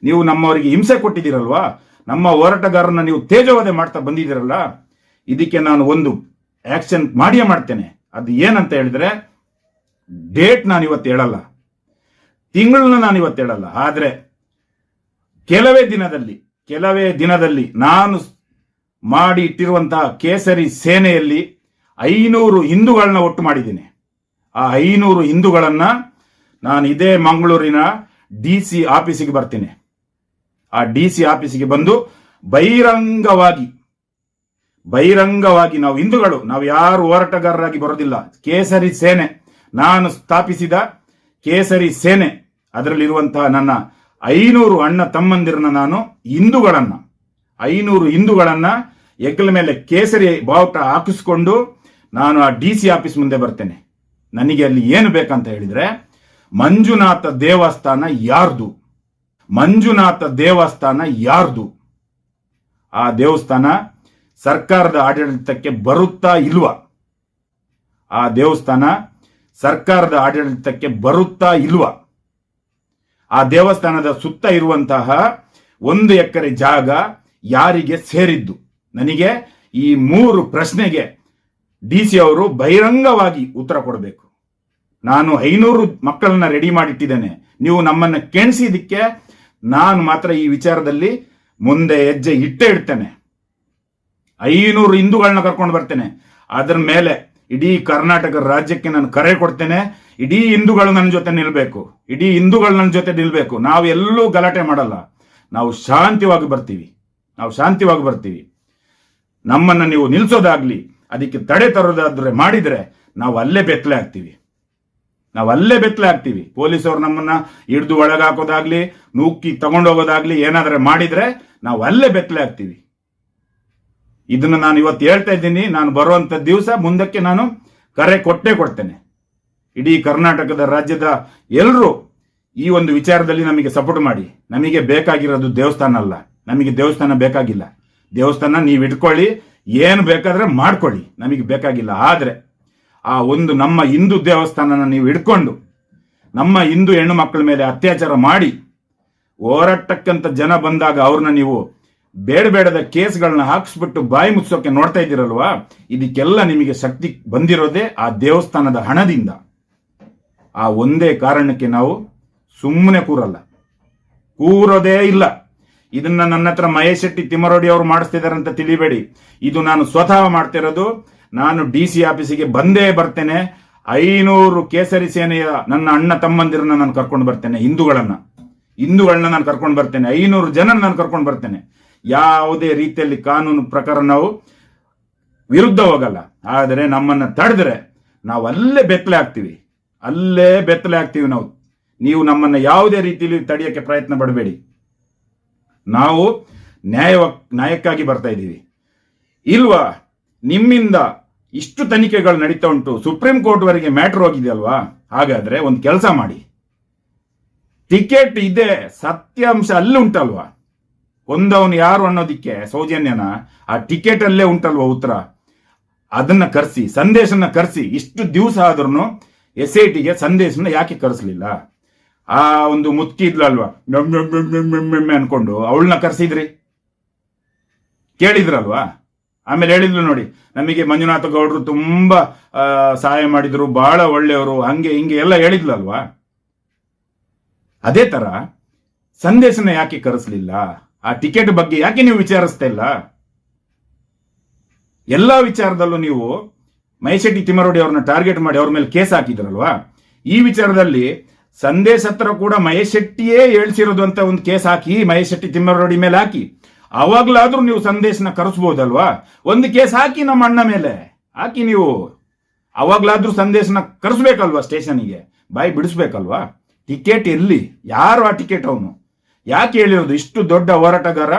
ನೀವು ನಮ್ಮವರಿಗೆ ಹಿಂಸೆ ಕೊಟ್ಟಿದ್ದೀರಲ್ವಾ, ನಮ್ಮ ಹೋರಾಟಗಾರರನ್ನ ನೀವು ತೇಜೋವಧೆ ಮಾಡ್ತಾ ಬಂದಿದ್ದೀರಲ್ಲ, ಇದಕ್ಕೆ ನಾನು ಒಂದು ಆಕ್ಷನ್ ಮಾಡಿಯೇ ಮಾಡ್ತೇನೆ. ಅದು ಏನಂತ ಹೇಳಿದ್ರೆ, ಡೇಟ್ ನಾನು ಇವತ್ತು ಹೇಳಲ್ಲ, ತಿಂಗಳನ್ನ ನಾನು ಇವತ್ತು ಹೇಳಲ್ಲ, ಆದ್ರೆ ಕೆಲವೇ ದಿನದಲ್ಲಿ ನಾನು ಮಾಡಿ ಇಟ್ಟಿರುವಂತಹ ಕೇಸರಿ ಸೇನೆಯಲ್ಲಿ 500 ಹಿಂದೂಗಳನ್ನ ಒಟ್ಟು ಮಾಡಿದ್ದೀನಿ. ಆ 500 ಹಿಂದೂಗಳನ್ನ ನಾನು ಇದೇ ಮಂಗಳೂರಿನ DC ಆಫೀಸಿಗೆ ಬರ್ತೀನಿ. ಆ DC ಆಫೀಸಿಗೆ ಬಂದು ಬಹಿರಂಗವಾಗಿ ನಾವು ಹಿಂದೂಗಳು, ನಾವು ಯಾರು ಹೋರಾಟಗಾರರಾಗಿ ಬರೋದಿಲ್ಲ, ಕೇಸರಿ ಸೇನೆ, ನಾನು ಸ್ಥಾಪಿಸಿದ ಕೇಸರಿ ಸೇನೆ, ಅದರಲ್ಲಿರುವಂತಹ ನನ್ನ 500 ಅಣ್ಣ ತಮ್ಮಂದಿರನ್ನ, ನಾನು 500 ಹಿಂದೂಗಳನ್ನ ಹೆಗಲ ಮೇಲೆ ಕೇಸರಿ ಬಾವುಟ ಹಾಕಿಸ್ಕೊಂಡು ನಾನು ಆ DC ಆಫೀಸ್ ಮುಂದೆ ಬರ್ತೇನೆ. ನನಗೆ ಅಲ್ಲಿ ಏನು ಬೇಕಂತ ಹೇಳಿದ್ರೆ, ಮಂಜುನಾಥ ದೇವಸ್ಥಾನ ಯಾರ್ದು? ಆ ದೇವಸ್ಥಾನ ಸರ್ಕಾರದ ಆಡಳಿತಕ್ಕೆ ಬರುತ್ತಾ ಇಲ್ವಾ? ಆ ದೇವಸ್ಥಾನದ ಸುತ್ತ ಇರುವಂತಹ 1 ಎಕರೆ ಜಾಗ ಯಾರಿಗೆ ಸೇರಿದ್ದು? ನನಗೆ ಈ 3 ಪ್ರಶ್ನೆಗೆ DC ಅವರು ಬಹಿರಂಗವಾಗಿ ಉತ್ತರ ಕೊಡಬೇಕು. ನಾನು 500 ಮಕ್ಕಳನ್ನ ರೆಡಿ ಮಾಡಿಟ್ಟಿದ್ದೇನೆ. ನೀವು ನಮ್ಮನ್ನ ಕೆಣಿಸಿದ್ದಕ್ಕೆ ನಾನು ಮಾತ್ರ ಈ ವಿಚಾರದಲ್ಲಿ ಮುಂದೆ ಹೆಜ್ಜೆ ಇಡ್ತೇನೆ. 500 ಹಿಂದೂಗಳನ್ನ ಕರ್ಕೊಂಡು ಬರ್ತೇನೆ. ಅದರ ಮೇಲೆ ಇಡೀ ಕರ್ನಾಟಕ ರಾಜ್ಯಕ್ಕೆ ನಾನು ಕರೆ ಕೊಡ್ತೇನೆ. ಇಡೀ ಹಿಂದೂಗಳು ನನ್ನ ಜೊತೆ ನಿಲ್ಬೇಕು. ನಾವು ಎಲ್ಲೂ ಗಲಾಟೆ ಮಾಡಲ್ಲ. ನಾವು ಶಾಂತಿವಾಗಿ ಬರ್ತೀವಿ. ನಮ್ಮನ್ನ ನೀವು ನಿಲ್ಸೋದಾಗ್ಲಿ, ಅದಕ್ಕೆ ತಡೆ ತರೋದಾದ್ರೆ ಮಾಡಿದ್ರೆ ನಾವು ಅಲ್ಲೇ ಬೆತ್ತಲೆ ಆಗ್ತೀವಿ. ಪೊಲೀಸರು ನಮ್ಮನ್ನ ಹಿಡಿದು ಒಳಗಾಕೋದಾಗ್ಲಿ, ನೂಕಿ ತಗೊಂಡೋಗೋದಾಗ್ಲಿ ಏನಾದ್ರೆ ಮಾಡಿದ್ರೆ ನಾವು ಅಲ್ಲೇ ಬೆತ್ತಲೆ ಆಗ್ತೀವಿ. ಇದನ್ನ ನಾನು ಇವತ್ತು ಹೇಳ್ತಾ ಇದ್ದೀನಿ. ನಾನು ಬರುವಂತ ದಿವಸ ಮುಂದಕ್ಕೆ ನಾನು ಕರೆ ಕೊಡ್ತೇನೆ. ಇಡೀ ಕರ್ನಾಟಕದ ರಾಜ್ಯದ ಎಲ್ಲರೂ ಈ ಒಂದು ವಿಚಾರದಲ್ಲಿ ನಮಗೆ ಸಪೋರ್ಟ್ ಮಾಡಿ. ನಮಗೆ ಬೇಕಾಗಿರೋದು ದೇವಸ್ಥಾನ ಅಲ್ಲ, ನಮಗೆ ದೇವಸ್ಥಾನ ಬೇಕಾಗಿಲ್ಲ. ದೇವಸ್ಥಾನ ನೀವು ಇಟ್ಕೊಳ್ಳಿ, ಏನು ಬೇಕಾದ್ರೆ ಮಾಡ್ಕೊಳ್ಳಿ, ನಮಗೆ ಬೇಕಾಗಿಲ್ಲ. ಆದ್ರೆ ಆ ಒಂದು ನಮ್ಮ ಹಿಂದೂ ದೇವಸ್ಥಾನನ ನೀವು ಇಟ್ಕೊಂಡು ನಮ್ಮ ಹಿಂದೂ ಹೆಣ್ಣು ಮಕ್ಕಳ ಮೇಲೆ ಅತ್ಯಾಚಾರ ಮಾಡಿ ಹೋರಾಟಕ್ಕಂತ ಜನ ಬಂದಾಗ ಅವ್ರನ್ನ ನೀವು ಬೇಡಬೇಡದ ಕೇಸ್ಗಳನ್ನ ಹಾಕಿಸ್ಬಿಟ್ಟು ಬಾಯಿ ಮುಚ್ಚೋಕೆ ನೋಡ್ತಾ ಇದ್ದೀರಲ್ವಾ, ಇದಕ್ಕೆಲ್ಲ ನಿಮಗೆ ಶಕ್ತಿ ಬಂದಿರೋದೇ ಆ ದೇವಸ್ಥಾನದ ಹಣದಿಂದ. ಆ ಒಂದೇ ಕಾರಣಕ್ಕೆ ನಾವು ಸುಮ್ಮನೆ ಕೂರೋದೇ ಇಲ್ಲ. ಇದನ್ನ ನನ್ನ ಹತ್ರ ಮಹೇಶ್ ಶೆಟ್ಟಿ ತಿಮರೋಡಿ ಅವರು ಮಾಡಿಸ್ತಿದ್ದಾರೆ ಅಂತ ತಿಳಿಬೇಡಿ. ಇದು ನಾನು ಸ್ವತಃ ಮಾಡ್ತಿರೋದು. ನಾನು DC ಆಫೀಸಿಗೆ ಬಂದೇ ಬರ್ತೇನೆ. 500 ಕೇಸರಿ ಸೇನೆಯ ನನ್ನ ಅಣ್ಣ ತಮ್ಮಂದಿರನ್ನ ನಾನು ಕರ್ಕೊಂಡು ಬರ್ತೇನೆ. ಹಿಂದೂಗಳನ್ನ ನಾನು ಕರ್ಕೊಂಡು ಬರ್ತೇನೆ. 500 ಜನ ನಾನು ಕರ್ಕೊಂಡು ಬರ್ತೇನೆ. ಯಾವುದೇ ರೀತಿಯಲ್ಲಿ ಕಾನೂನು ಪ್ರಕಾರ ನಾವು ವಿರುದ್ಧ ಹೋಗಲ್ಲ. ಆದರೆ ನಮ್ಮನ್ನ ತಡೆದ್ರೆ ನಾವು ಅಲ್ಲೇ ಬೆತ್ತಲೆ ಆಗ್ತೀವಿ. ನೀವು ನಮ್ಮನ್ನ ಯಾವುದೇ ರೀತಿಯಲ್ಲಿ ತಡೆಯಕ್ಕೆ ಪ್ರಯತ್ನ ಪಡಬೇಡಿ. ನಾವು ನ್ಯಾಯಕ್ಕಾಗಿ ಬರ್ತಾ ಇದ್ದೀವಿ. ಇಲ್ವಾ, ನಿಮ್ಮಿಂದ ಇಷ್ಟು ತನಿಖೆಗಳು ನಡೀತಾ ಉಂಟು, ಸುಪ್ರೀಂ ಕೋರ್ಟ್ ವರೆಗೆ ಮ್ಯಾಟರ್ ಹೋಗಿದೆಯಲ್ವಾ, ಹಾಗಾದ್ರೆ ಒಂದು ಕೆಲಸ ಮಾಡಿ, ಟಿಕೆಟ್ ಇದೆ, ಸತ್ಯಾಂಶ ಅಲ್ಲಿ ಉಂಟಲ್ವಾ, ಕೊಂದವನು ಯಾರು ಅನ್ನೋದಿಕ್ಕೆ ಸೌಜನ್ಯನ ಆ ಟಿಕೆಟ್ ಅಲ್ಲೇ ಉಂಟಲ್ವಾ ಉತ್ತರ, ಅದನ್ನ ಕರೆಸಿ, ಸಂದೇಶನ ಕರೆಸಿ. ಇಷ್ಟು ದಿವಸ ಆದ್ರೂ SITಗೆ ಸಂದೇಶನ ಯಾಕೆ ಕರೆಸಲಿಲ್ಲ? ಆ ಒಂದು ಮುತ್ಕಿ ಇದ್ಲಲ್ವಾ ಅನ್ಕೊಂಡು ಅವಳನ್ನ ಕರೆಸಿದ್ರಿ, ಕೇಳಿದ್ರಲ್ವಾ? ಆಮೇಲೆ ಹೇಳಿದ್ಲು ನೋಡಿ, ನಮಗೆ ಮಂಜುನಾಥ ಗೌಡರು ತುಂಬಾ ಸಹಾಯ ಮಾಡಿದ್ರು, ಬಹಳ ಒಳ್ಳೆಯವರು, ಹಂಗೆ ಹಿಂಗೆ ಎಲ್ಲ ಹೇಳಿದ್ಲಲ್ವಾ. ಅದೇ ತರ ಸಂದೇಶನ ಯಾಕೆ ಕರೆಸಲಿಲ್ಲ? ಆ ಟಿಕೆಟ್ ಬಗ್ಗೆ ಯಾಕೆ ನೀವು ವಿಚಾರಿಸ್ತಾ ಇಲ್ಲ? ಎಲ್ಲಾ ವಿಚಾರದಲ್ಲೂ ನೀವು ಮಹೇಶೆಟ್ಟಿ ತಿಮ್ಮರೋಡಿ ಅವ್ರನ್ನ ಟಾರ್ಗೆಟ್ ಮಾಡಿ ಅವ್ರ ಮೇಲೆ ಕೇಸ್ ಹಾಕಿದ್ರಲ್ವಾ. ಈ ವಿಚಾರದಲ್ಲಿ ಸಂದೇಶ್ ಹತ್ರ ಕೂಡ ಮಹೇಶ್ ಶೆಟ್ಟಿಯೇ ಹೇಳ್ಸಿರೋದು ಅಂತ ಒಂದು ಕೇಸ್ ಹಾಕಿ ಮಹೇಶ್ ತಿಮ್ಮರೋಡಿ ಮೇಲೆ ಹಾಕಿ, ಅವಾಗ್ಲಾದ್ರೂ ನೀವು ಸಂದೇಶನ ಕರೆಸ್ಬೋದಲ್ವಾ. ಒಂದು ಕೇಸ್ ಹಾಕಿ ನಮ್ಮ ಅಣ್ಣ ಮೇಲೆ ಹಾಕಿ, ನೀವು ಅವಾಗ್ಲಾದ್ರೂ ಸಂದೇಶನ ಕರೆಸ್ಬೇಕಲ್ವಾ, ಸ್ಟೇಷನ್ಗೆ ಬಾಯಿ ಬಿಡಿಸ್ಬೇಕಲ್ವಾ. ಟಿಕೆಟ್ ಎಲ್ಲಿ? ಯಾರು ಆ ಟಿಕೆಟ್? ಅವನು ಯಾಕೆ ಹೇಳಿರೋದು? ಇಷ್ಟು ದೊಡ್ಡ ಹೋರಾಟಗಾರ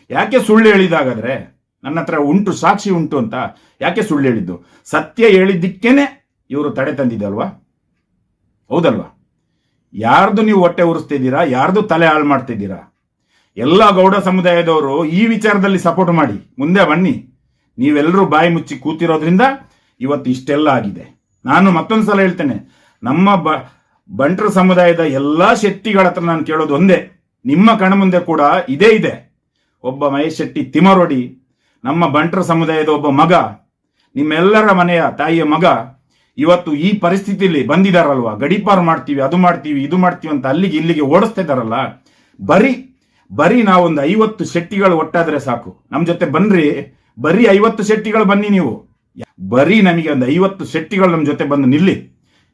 ಯಾಕೆ ಸುಳ್ಳು ಹೇಳಿದಾಗಾದ್ರೆ? ನನ್ನ ಹತ್ರ ಉಂಟು, ಸಾಕ್ಷಿ ಉಂಟು ಅಂತ ಯಾಕೆ ಸುಳ್ಳು ಹೇಳಿದ್ದು? ಸತ್ಯ ಹೇಳಿದ್ದಕ್ಕೇನೆ ಇವರು ತಡೆ ತಂದಿದ್ದಲ್ವಾ, ಹೌದಲ್ವಾ? ಯಾರ್ದು ನೀವು ಹೊಟ್ಟೆ ಉರಿಸ್ತಿದ್ದೀರಾ? ಯಾರ್ದು ತಲೆ ಹಾಳು ಮಾಡ್ತಿದ್ದೀರಾ? ಎಲ್ಲ ಗೌಡ ಸಮುದಾಯದವರು ಈ ವಿಚಾರದಲ್ಲಿ ಸಪೋರ್ಟ್ ಮಾಡಿ ಮುಂದೆ ಬನ್ನಿ. ನೀವೆಲ್ಲರೂ ಬಾಯಿ ಮುಚ್ಚಿ ಕೂತಿರೋದ್ರಿಂದ ಇವತ್ತು ಇಷ್ಟೆಲ್ಲ ಆಗಿದೆ. ನಾನು ಮತ್ತೊಂದ್ಸಲ ಹೇಳ್ತೇನೆ, ನಮ್ಮ ಬಂಟರ ಸಮುದಾಯದ ಎಲ್ಲಾ ಶೆಟ್ಟಿಗಳ ಹತ್ರ ನಾನು ಕೇಳೋದು ಒಂದೇ, ನಿಮ್ಮ ಕಣ್ಮುಂದೆ ಕೂಡ ಇದೇ ಇದೆ. ಒಬ್ಬ ಮಹೇಶ್ ಶೆಟ್ಟಿ ತಿಮ್ಮರೋಡಿ ನಮ್ಮ ಬಂಟರ ಸಮುದಾಯದ ಒಬ್ಬ ಮಗ, ನಿಮ್ಮೆಲ್ಲರ ಮನೆಯ ತಾಯಿಯ ಮಗ ಇವತ್ತು ಈ ಪರಿಸ್ಥಿತಿಯಲ್ಲಿ ಬಂದಿದಾರಲ್ವಾ. ಗಡೀಪಾರು ಮಾಡ್ತೀವಿ, ಅದು ಮಾಡ್ತೀವಿ, ಇದು ಮಾಡ್ತೀವಿ ಅಂತ ಅಲ್ಲಿಗೆ ಇಲ್ಲಿಗೆ ಓಡಿಸ್ತಾ ಇದಾರಲ್ಲ. ಬರೀ ನಾವೊಂದು 50 ಶೆಟ್ಟಿಗಳು ಒಟ್ಟಾದ್ರೆ ಸಾಕು. ನಮ್ಮ ಜೊತೆ ಬನ್ರಿ, ಬರೀ 50 ಶೆಟ್ಟಿಗಳು ಬನ್ನಿ ನೀವು. ಬರೀ ನಮಗೆ ಒಂದು 50 ಶೆಟ್ಟಿಗಳು ನಮ್ಮ ಜೊತೆ ಬಂದು ನಿಲ್ಲಿ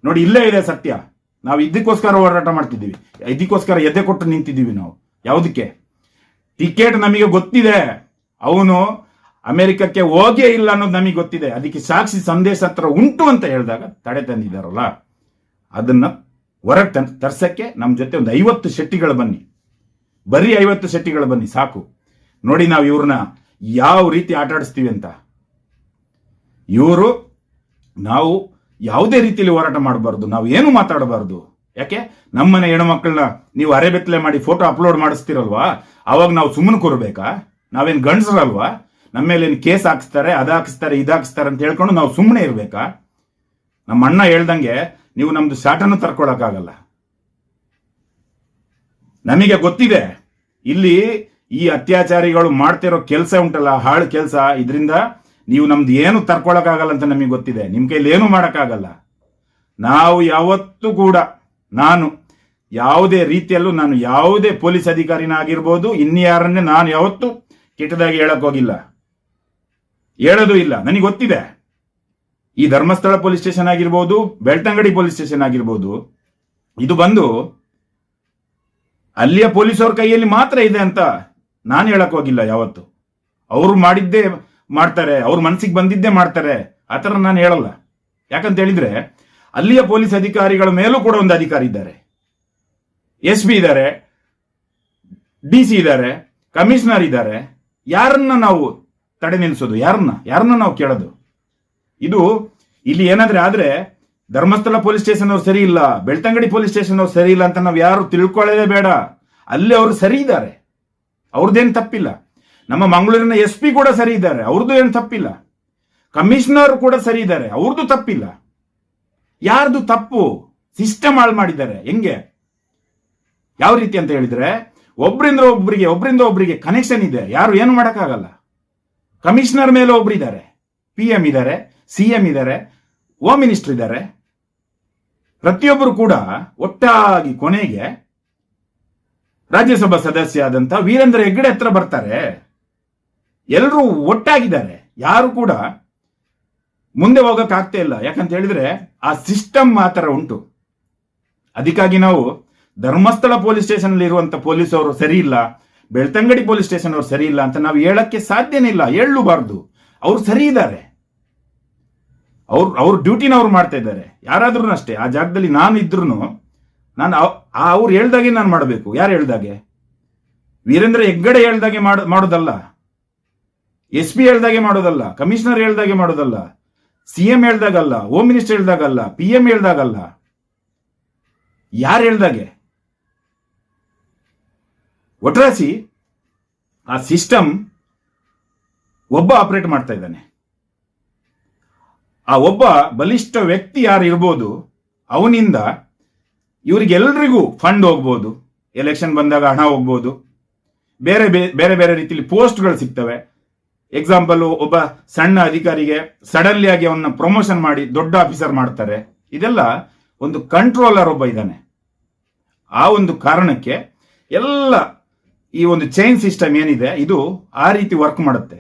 ನೋಡಿ. ಇಲ್ಲೇ ಇದೆ ಸತ್ಯ. ನಾವು ಇದಕ್ಕೋಸ್ಕರ ಹೋರಾಟ ಮಾಡ್ತಿದ್ದೀವಿ, ಇದಕ್ಕೋಸ್ಕರ ಎದೆ ಕೊಟ್ಟು ನಿಂತಿದ್ದೀವಿ ನಾವು. ಯಾವುದಕ್ಕೆ? ಟಿಕೆಟ್ ನಮಗೆ ಗೊತ್ತಿದೆ, ಅವನು ಅಮೆರಿಕಕ್ಕೆ ಹೋಗೇ ಇಲ್ಲ ಅನ್ನೋದು ನಮಗೆ ಗೊತ್ತಿದೆ. ಅದಕ್ಕೆ ಸಾಕ್ಷಿ ಸಂದೇಶ ಹತ್ರ ಉಂಟು ಅಂತ ಹೇಳಿದಾಗ ತಡೆ ತಂದಿದ್ದಾರಲ್ಲ, ಅದನ್ನ ಹೊರಗೆ ತರ್ಸಕ್ಕೆ ನಮ್ಮ ಜೊತೆ ಒಂದು 50 ಶೆಟ್ಟಿಗಳು ಬನ್ನಿ, ಬರೀ 50 ಶೆಟ್ಟಿಗಳು ಬನ್ನಿ ಸಾಕು. ನೋಡಿ ನಾವು ಇವ್ರನ್ನ ಯಾವ ರೀತಿ ಆಟ ಆಡಿಸ್ತೀವಿ ಅಂತ. ನಾವು ಯಾವುದೇ ರೀತಿಯಲ್ಲಿ ಹೋರಾಟ ಮಾಡಬಾರ್ದು, ನಾವು ಏನು ಮಾತಾಡಬಾರ್ದು. ಯಾಕೆ? ನಮ್ಮನೆ ಹೆಣ್ಮಕ್ಳನ್ನ ನೀವು ಅರೆಬೆತ್ತಲೆ ಮಾಡಿ ಫೋಟೋ ಅಪ್ಲೋಡ್ ಮಾಡಿಸ್ತಿರಲ್ವಾ, ಅವಾಗ ನಾವು ಸುಮ್ಮನೆ ಕೂರ್ಬೇಕಾ? ನಾವೇನು ಗಂಡಸರಲ್ವಾ? ನಮ್ಮ ಮೇಲೆ ಏನು ಕೇಸ್ ಹಾಕಿಸ್ತಾರೆ, ಅದಾಕಿಸ್ತಾರೆ, ಇದಾಕಿಸ್ತಾರೆ ಅಂತ ಹೇಳ್ಕೊಂಡು ನಾವು ಸುಮ್ಮನೆ ಇರ್ಬೇಕಾ? ನಮ್ಮ ಅಣ್ಣ ಹೇಳ್ದಂಗೆ ನೀವು ನಮ್ದು ಶಾಟನ್ನು ತರ್ಕೊಳಕ್ಕಾಗಲ್ಲ. ನಮಗೆ ಗೊತ್ತಿದೆ ಇಲ್ಲಿ ಈ ಅತ್ಯಾಚಾರಿಗಳು ಮಾಡ್ತಿರೋ ಕೆಲಸ ಉಂಟಲ್ಲ, ಹಾಳು ಕೆಲಸ. ಇದರಿಂದ ನೀವು ನಮ್ದು ಏನು ತರ್ಕೊಳಕ್ಕಾಗಲ್ಲ ಅಂತ ನಮಗೆ ಗೊತ್ತಿದೆ. ನಿಮ್ ಕೈಲಿ ಏನು ಮಾಡೋಕ್ಕಾಗಲ್ಲ. ನಾವು ಯಾವತ್ತೂ ಕೂಡ, ನಾನು ಯಾವುದೇ ರೀತಿಯಲ್ಲೂ, ನಾನು ಯಾವುದೇ ಪೊಲೀಸ್ ಅಧಿಕಾರಿನ ಆಗಿರ್ಬೋದು, ಇನ್ಯಾರನ್ನೇ ನಾನು ಯಾವತ್ತೂ ಕೆಟ್ಟದಾಗಿ ಹೇಳಕ್ ಹೋಗಿಲ್ಲ, ಹೇಳೋದು ಇಲ್ಲ. ನನಗೆ ಗೊತ್ತಿದೆ, ಈ ಧರ್ಮಸ್ಥಳ ಪೊಲೀಸ್ ಸ್ಟೇಷನ್ ಆಗಿರ್ಬೋದು, ಬೆಳ್ತಂಗಡಿ ಪೊಲೀಸ್ ಸ್ಟೇಷನ್ ಆಗಿರ್ಬೋದು, ಇದು ಬಂದು ಅಲ್ಲಿಯ ಪೊಲೀಸವ್ರ ಕೈಯಲ್ಲಿ ಮಾತ್ರ ಇದೆ ಅಂತ ನಾನು ಹೇಳಕ್ ಹೋಗಿಲ್ಲ ಯಾವತ್ತು. ಅವರು ಮಾಡಿದ್ದೇ ಮಾಡ್ತಾರೆ, ಅವ್ರ ಮನಸ್ಸಿಗೆ ಬಂದಿದ್ದೇ ಮಾಡ್ತಾರೆ, ಆ ಥರ ನಾನು ಹೇಳಲ್ಲ. ಯಾಕಂತ ಹೇಳಿದ್ರೆ ಅಲ್ಲಿಯ ಪೊಲೀಸ್ ಅಧಿಕಾರಿಗಳ ಮೇಲೂ ಕೂಡ ಒಂದು ಅಧಿಕಾರಿ ಇದ್ದಾರೆ. SP ಇದ್ದಾರೆ, DC ಇದ್ದಾರೆ, ಕಮಿಷನರ್ ಇದ್ದಾರೆ. ಯಾರನ್ನ ನಾವು ತಡೆ ನಿಲ್ಲಿಸೋದು? ಯಾರನ್ನ ನಾವು ಕೇಳೋದು? ಇದು ಇಲ್ಲಿ ಏನಾದ್ರೆ ಆದ್ರೆ ಧರ್ಮಸ್ಥಳ ಪೊಲೀಸ್ ಸ್ಟೇಷನ್ ಅವ್ರು ಸರಿ ಇಲ್ಲ, ಬೆಳ್ತಂಗಡಿ ಪೊಲೀಸ್ ಸ್ಟೇಷನ್ ಅವ್ರು ಸರಿ ಇಲ್ಲ ಅಂತ ನಾವು ಯಾರು ತಿಳ್ಕೊಳ್ಳೋದೇ ಬೇಡ. ಅಲ್ಲಿ ಅವರು ಸರಿ ಇದ್ದಾರೆ, ಅವ್ರದ್ದೇನು ತಪ್ಪಿಲ್ಲ. ನಮ್ಮ ಮಂಗಳೂರಿನ SP ಕೂಡ ಸರಿ ಇದ್ದಾರೆ, ಅವ್ರದ್ದು ಏನು ತಪ್ಪಿಲ್ಲ. ಕಮಿಷನರ್ ಕೂಡ ಸರಿ ಇದ್ದಾರೆ, ಅವ್ರದ್ದು ತಪ್ಪಿಲ್ಲ. ಯಾರ್ದು ತಪ್ಪು? ಸಿಸ್ಟಮ್ ಹಾಳು ಮಾಡಿದ್ದಾರೆ. ಹೆಂಗೆ? ಯಾವ ರೀತಿ ಅಂತ ಹೇಳಿದ್ರೆ, ಒಬ್ರಿಂದ ಒಬ್ರಿಗೆ ಕನೆಕ್ಷನ್ ಇದೆ, ಯಾರು ಏನು ಮಾಡೋಕ್ಕಾಗಲ್ಲ. ಕಮಿಷನರ್ ಮೇಲೆ ಒಬ್ರು ಇದ್ದಾರೆ, PM ಇದ್ದಾರೆ, CM ಇದ್ದಾರೆ, ಹೋಮ್ ಮಿನಿಸ್ಟರ್ ಇದ್ದಾರೆ. ಪ್ರತಿಯೊಬ್ಬರು ಕೂಡ ಒಟ್ಟಾಗಿ ಕೊನೆಗೆ ರಾಜ್ಯಸಭಾ ಸದಸ್ಯ ಆದಂತ ವೀರೇಂದ್ರ ಹೆಗ್ಗಡೆ ಹತ್ರ ಬರ್ತಾರೆ. ಎಲ್ಲರೂ ಒಟ್ಟಾಗಿದ್ದಾರೆ, ಯಾರು ಕೂಡ ಮುಂದೆ ಹೋಗಕ್ ಆಗ್ತಾ ಇಲ್ಲ. ಯಾಕಂತ ಹೇಳಿದ್ರೆ ಆ ಸಿಸ್ಟಮ್ ಆ ಥರ ಉಂಟು. ಅದಕ್ಕಾಗಿ ನಾವು ಧರ್ಮಸ್ಥಳ ಪೊಲೀಸ್ ಸ್ಟೇಷನ್ ಇರುವಂತ ಪೊಲೀಸ್ ಅವರು ಸರಿ ಇಲ್ಲ, ಬೆಳ್ತಂಗಡಿ ಪೊಲೀಸ್ ಸ್ಟೇಷನ್ ಅವರು ಸರಿ ಇಲ್ಲ ಅಂತ ನಾವು ಹೇಳಕ್ಕೆ ಸಾಧ್ಯನೇ ಇಲ್ಲ, ಹೇಳಬಾರ್ದು. ಅವ್ರು ಸರಿ ಇದ್ದಾರೆ, ಅವ್ರ ಡ್ಯೂಟಿನ ಅವ್ರು ಮಾಡ್ತಾ ಇದ್ದಾರೆ. ಯಾರಾದ್ರೂ ಅಷ್ಟೇ, ಆ ಜಾಗದಲ್ಲಿ ನಾನು ಇದ್ರು ನಾನು ಅವ್ರು ಹೇಳ್ದಾಗೆ ನಾನು ಮಾಡಬೇಕು. ಯಾರು ಹೇಳ್ದಾಗೆ? ವೀರೇಂದ್ರ ಹೆಗ್ಗಡೆ ಹೇಳ್ದಾಗೆ ಮಾಡೋದಲ್ಲ, SP ಹೇಳ್ದಾಗೆ ಮಾಡೋದಲ್ಲ, ಕಮಿಷನರ್ ಹೇಳ್ದಾಗೆ ಮಾಡೋದಲ್ಲ, CM ಹೇಳ್ದಾಗಲ್ಲ, ಹೋಮ್ ಮಿನಿಸ್ಟರ್ ಹೇಳ್ದಾಗಲ್ಲ, PM ಹೇಳ್ದಾಗಲ್ಲ. ಯಾರು ಹೇಳ್ದಾಗೆ? ಒಟ್ರಾಸಿ ಆ ಸಿಸ್ಟಮ್ ಒಬ್ಬ ಆಪರೇಟ್ ಮಾಡ್ತಾ ಇದ್ದಾನೆ. ಆ ಒಬ್ಬ ಬಲಿಷ್ಠ ವ್ಯಕ್ತಿ ಯಾರು ಇರ್ಬೋದು, ಅವನಿಂದ ಇವರಿಗೆಲ್ರಿಗೂ ಫಂಡ್ ಹೋಗ್ಬೋದು, ಎಲೆಕ್ಷನ್ ಬಂದಾಗ ಹಣ ಹೋಗ್ಬೋದು, ಬೇರೆ ಬೇರೆ ಬೇರೆ ರೀತಿಯಲ್ಲಿ ಪೋಸ್ಟ್ಗಳು ಸಿಗ್ತವೆ. ಎಕ್ಸಾಂಪಲ್, ಒಬ್ಬ ಸಣ್ಣ ಅಧಿಕಾರಿಗೆ ಸಡನ್ಲಿ ಆಗಿ ಅವನ್ನ ಪ್ರಮೋಷನ್ ಮಾಡಿ ದೊಡ್ಡ ಆಫೀಸರ್ ಮಾಡ್ತಾರೆ. ಇದೆಲ್ಲ ಒಂದು ಕಂಟ್ರೋಲರ್ ಒಬ್ಬ ಇದ್ದಾನೆ. ಆ ಒಂದು ಕಾರಣಕ್ಕೆ ಎಲ್ಲ ಈ ಒಂದು ಚೈನ್ ಸಿಸ್ಟಮ್ ಏನಿದೆ ಇದು ಆ ರೀತಿ ವರ್ಕ್ ಮಾಡುತ್ತೆ.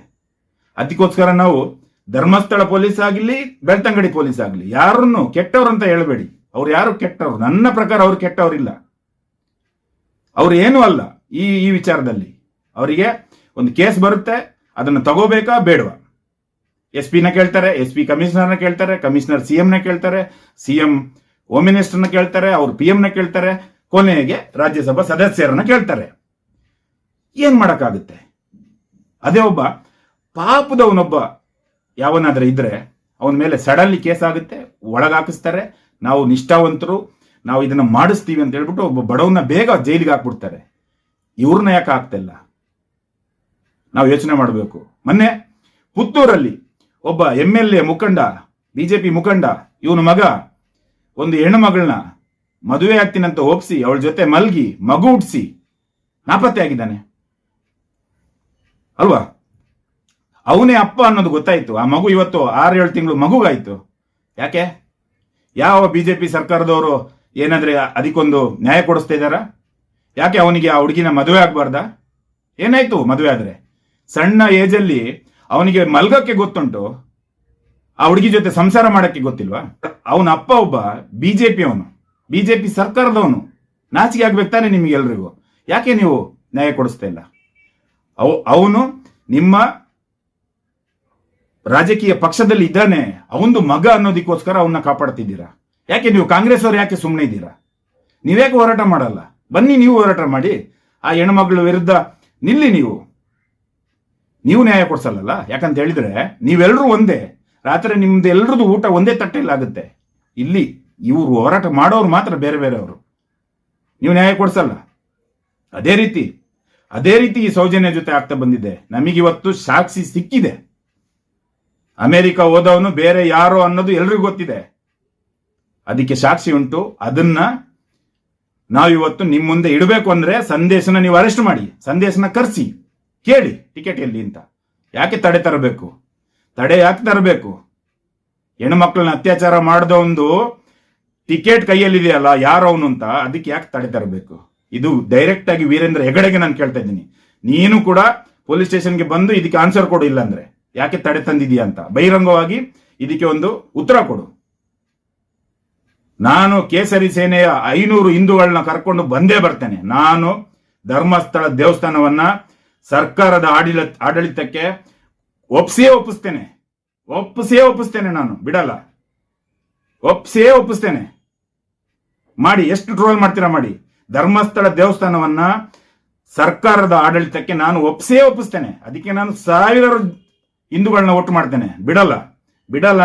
ಅದಕ್ಕೋಸ್ಕರ ನಾವು ಧರ್ಮಸ್ಥಳ ಪೊಲೀಸ್ ಆಗಲಿ, ಬೆಳ್ತಂಗಡಿ ಪೊಲೀಸ್ ಆಗಲಿ, ಯಾರನ್ನು ಕೆಟ್ಟವ್ರು ಅಂತ ಹೇಳಬೇಡಿ. ಅವ್ರು ಯಾರು ಕೆಟ್ಟವ್ರು? ನನ್ನ ಪ್ರಕಾರ ಅವ್ರು ಕೆಟ್ಟವ್ರಿಲ್ಲ. ಅವ್ರು ಏನೂ ಅಲ್ಲ. ಈ ವಿಚಾರದಲ್ಲಿ ಅವರಿಗೆ ಒಂದು ಕೇಸ್ ಬರುತ್ತೆ, ಅದನ್ನು ತಗೋಬೇಕಾ ಬೇಡವಾ? SP ನ ಕೇಳ್ತಾರೆ, SP ಕಮಿಷನರ್ನ ಕೇಳ್ತಾರೆ, ಕಮಿಷನರ್ CM ನ ಕೇಳ್ತಾರೆ, CM ಹೋಮ್ ಮಿನಿಸ್ಟರ್ನ ಕೇಳ್ತಾರೆ, ಅವ್ರು PM ನ ಕೇಳ್ತಾರೆ, ಕೊನೆಗೆ ರಾಜ್ಯಸಭಾ ಸದಸ್ಯರನ್ನ ಕೇಳ್ತಾರೆ. ಏನ್ ಮಾಡಕ್ಕಾಗುತ್ತೆ? ಅದೇ ಒಬ್ಬ ಪಾಪದವನೊಬ್ಬ ಯಾವನಾದ್ರೆ ಇದ್ರೆ ಅವನ ಮೇಲೆ ಸಡನ್ಲಿ ಕೇಸ್ ಆಗುತ್ತೆ, ಒಳಗಾಕಿಸ್ತಾರೆ. ನಾವು ನಿಷ್ಠಾವಂತರು, ನಾವು ಇದನ್ನ ಮಾಡಿಸ್ತೀವಿ ಅಂತ ಹೇಳ್ಬಿಟ್ಟು ಒಬ್ಬ ಬಡವನ್ನ ಬೇಗ ಜೈಲಿಗೆ ಹಾಕ್ಬಿಡ್ತಾರೆ. ಇವ್ರನ್ನ ಯಾಕೆ ಆಗ್ತಿಲ್ಲ? ನಾವು ಯೋಚನೆ ಮಾಡಬೇಕು. ಮೊನ್ನೆ ಪುತ್ತೂರಲ್ಲಿ ಒಬ್ಬ MLA ಮುಖಂಡ, BJP ಮುಖಂಡ, ಇವನ ಮಗ ಒಂದು ಹೆಣ್ಣು ಮಗಳನ್ನ ಮದುವೆ ಆಗ್ತೀನಂತ ಒಪ್ಸಿ ಅವಳ ಜೊತೆ ಮಲ್ಗಿ ಮಗು ಹುಟ್ಟಿಸಿ ನಾಪತ್ತೆ ಆಗಿದ್ದಾನೆ ಅಲ್ವಾ? ಅವನೇ ಅಪ್ಪ ಅನ್ನೋದು ಗೊತ್ತಾಯ್ತು. ಆ ಮಗು ಇವತ್ತು 6-7 ತಿಂಗಳು ಮಗುಗಾಯ್ತು. ಯಾಕೆ? ಯಾವ BJP ಸರ್ಕಾರದವರು ಏನಾದ್ರೆ ಅದಕ್ಕೊಂದು ನ್ಯಾಯ ಕೊಡಿಸ್ತಾ ಇದ್ದಾರ? ಯಾಕೆ ಅವನಿಗೆ ಆ ಹುಡುಗಿನ ಮದುವೆ ಆಗ್ಬಾರ್ದ? ಏನಾಯ್ತು ಮದುವೆ ಆದ್ರೆ? ಸಣ್ಣ ಏಜಲ್ಲಿ ಅವನಿಗೆ ಮಲ್ಗಕ್ಕೆ ಗೊತ್ತುಂಟು, ಆ ಹುಡುಗಿ ಜೊತೆ ಸಂಸಾರ ಮಾಡಕ್ಕೆ ಗೊತ್ತಿಲ್ವಾ? ಅವನ ಅಪ್ಪ ಒಬ್ಬ BJP ಅವನು, BJP ಸರ್ಕಾರದವನು. ನಾಚಿಕೆ ಆಗ್ಬೇಕು ತಾನೆ ನಿಮ್ಗೆಲ್ರಿಗೂ? ಯಾಕೆ ನೀವು ನ್ಯಾಯ ಕೊಡಿಸ್ತಾ ಇಲ್ಲ? ಅವನು ನಿಮ್ಮ ರಾಜಕೀಯ ಪಕ್ಷದಲ್ಲಿ ಇದ್ದಾನೆ, ಅವನದು ಮಗ ಅನ್ನೋದಕ್ಕೋಸ್ಕರ ಅವನ್ನ ಕಾಪಾಡ್ತಿದ್ದೀರಾ. ಯಾಕೆ ನೀವು ಕಾಂಗ್ರೆಸ್ ಅವ್ರು ಯಾಕೆ ಸುಮ್ಮನೆ ಇದ್ದೀರಾ? ನೀವ್ಯಾಕೆ ಹೋರಾಟ ಮಾಡಲ್ಲ? ಬನ್ನಿ, ನೀವು ಹೋರಾಟ ಮಾಡಿ. ಆ ಹೆಣ್ಮಗಳ ವಿರುದ್ಧ ನಿಲ್ಲಿ. ನೀವು ನ್ಯಾಯ ಕೊಡ್ಸಲ್ಲ. ಯಾಕಂತ ಹೇಳಿದ್ರೆ ನೀವೆಲ್ಲರೂ ಒಂದೇ. ರಾತ್ರಿ ನಿಮ್ದು ಎಲ್ರದ್ದು ಊಟ ಒಂದೇ ತಟ್ಟೆಯಲ್ಲಿ ಆಗುತ್ತೆ. ಇಲ್ಲಿ ಇವರು ಹೋರಾಟ ಮಾಡೋರು ಮಾತ್ರ ಬೇರೆ ಬೇರೆಯವರು. ನೀವು ನ್ಯಾಯ ಕೊಡ್ಸಲ್ಲ. ಅದೇ ರೀತಿ ಈ ಸೌಜನ್ಯ ಜೊತೆ ಆಗ್ತಾ ಬಂದಿದೆ. ನಮಗಿವತ್ತು ಸಾಕ್ಷಿ ಸಿಕ್ಕಿದೆ. ಅಮೆರಿಕ ಹೋದವನು ಬೇರೆ ಯಾರೋ ಅನ್ನೋದು ಎಲ್ರಿಗೂ ಗೊತ್ತಿದೆ. ಅದಕ್ಕೆ ಸಾಕ್ಷಿ ಉಂಟು. ಅದನ್ನ ನಾವಿವತ್ತು ನಿಮ್ಮ ಮುಂದೆ ಇಡಬೇಕು ಅಂದ್ರೆ ಸಂದೇಶನ ನೀವು ಅರೆಸ್ಟ್ ಮಾಡಿ, ಸಂದೇಶನ ಕರೆಸಿ, ಕೇಳಿ ಟಿಕೆಟ್ ಎಲ್ಲಿ ಅಂತ. ಯಾಕೆ ತಡೆ ಯಾಕೆ ತರಬೇಕು? ಹೆಣ್ಮಕ್ಳನ್ನ ಅತ್ಯಾಚಾರ ಮಾಡಿದವನು ಟಿಕೆಟ್ ಕೈಯಲ್ಲಿದೆಯಲ್ಲ, ಯಾರು ಅವನು ಅಂತ, ಅದಕ್ಕೆ ಯಾಕೆ ತಡೆ ತರಬೇಕು? ಇದು ಡೈರೆಕ್ಟ್ ಆಗಿ ವೀರೇಂದ್ರ ಹೆಗಡೆಗೆ ನಾನು ಕೇಳ್ತಾ ಇದ್ದೀನಿ. ನೀನು ಕೂಡ ಪೊಲೀಸ್ ಸ್ಟೇಷನ್ಗೆ ಬಂದು ಇದಕ್ಕೆ ಆನ್ಸರ್ ಕೊಡು. ಇಲ್ಲ ಅಂದ್ರೆ ಯಾಕೆ ತಡೆ ತಂದಿದೀಯ ಅಂತ ಬಹಿರಂಗವಾಗಿ ಇದಕ್ಕೆ ಒಂದು ಉತ್ತರ ಕೊಡು. ನಾನು ಕೇಸರಿ ಸೇನೆಯ 500 ಹಿಂದೂಗಳನ್ನ ಕರ್ಕೊಂಡು ಬಂದೇ ಬರ್ತೇನೆ. ನಾನು ಧರ್ಮಸ್ಥಳ ದೇವಸ್ಥಾನವನ್ನ ಸರ್ಕಾರದ ಆಡಳಿತಕ್ಕೆ ಒಪ್ಪಿಸೇ ಒಪ್ಪಿಸ್ತೇನೆ. ನಾನು ಬಿಡಲ್ಲ. ಒಪ್ಪಿಸ್ತೇನೆ. ಮಾಡಿ, ಎಷ್ಟು ಟ್ರೋಲ್ ಮಾಡ್ತೀರಾ ಮಾಡಿ. ಧರ್ಮಸ್ಥಳ ದೇವಸ್ಥಾನವನ್ನ ಸರ್ಕಾರದ ಆಡಳಿತಕ್ಕೆ ನಾನು ಒಪ್ಪಿಸ್ತೇನೆ. ಅದಕ್ಕೆ ನಾನು 1000 ಹಿಂದೂಗಳನ್ನ ಒಟ್ಟು ಮಾಡ್ತೇನೆ. ಬಿಡಲ್ಲ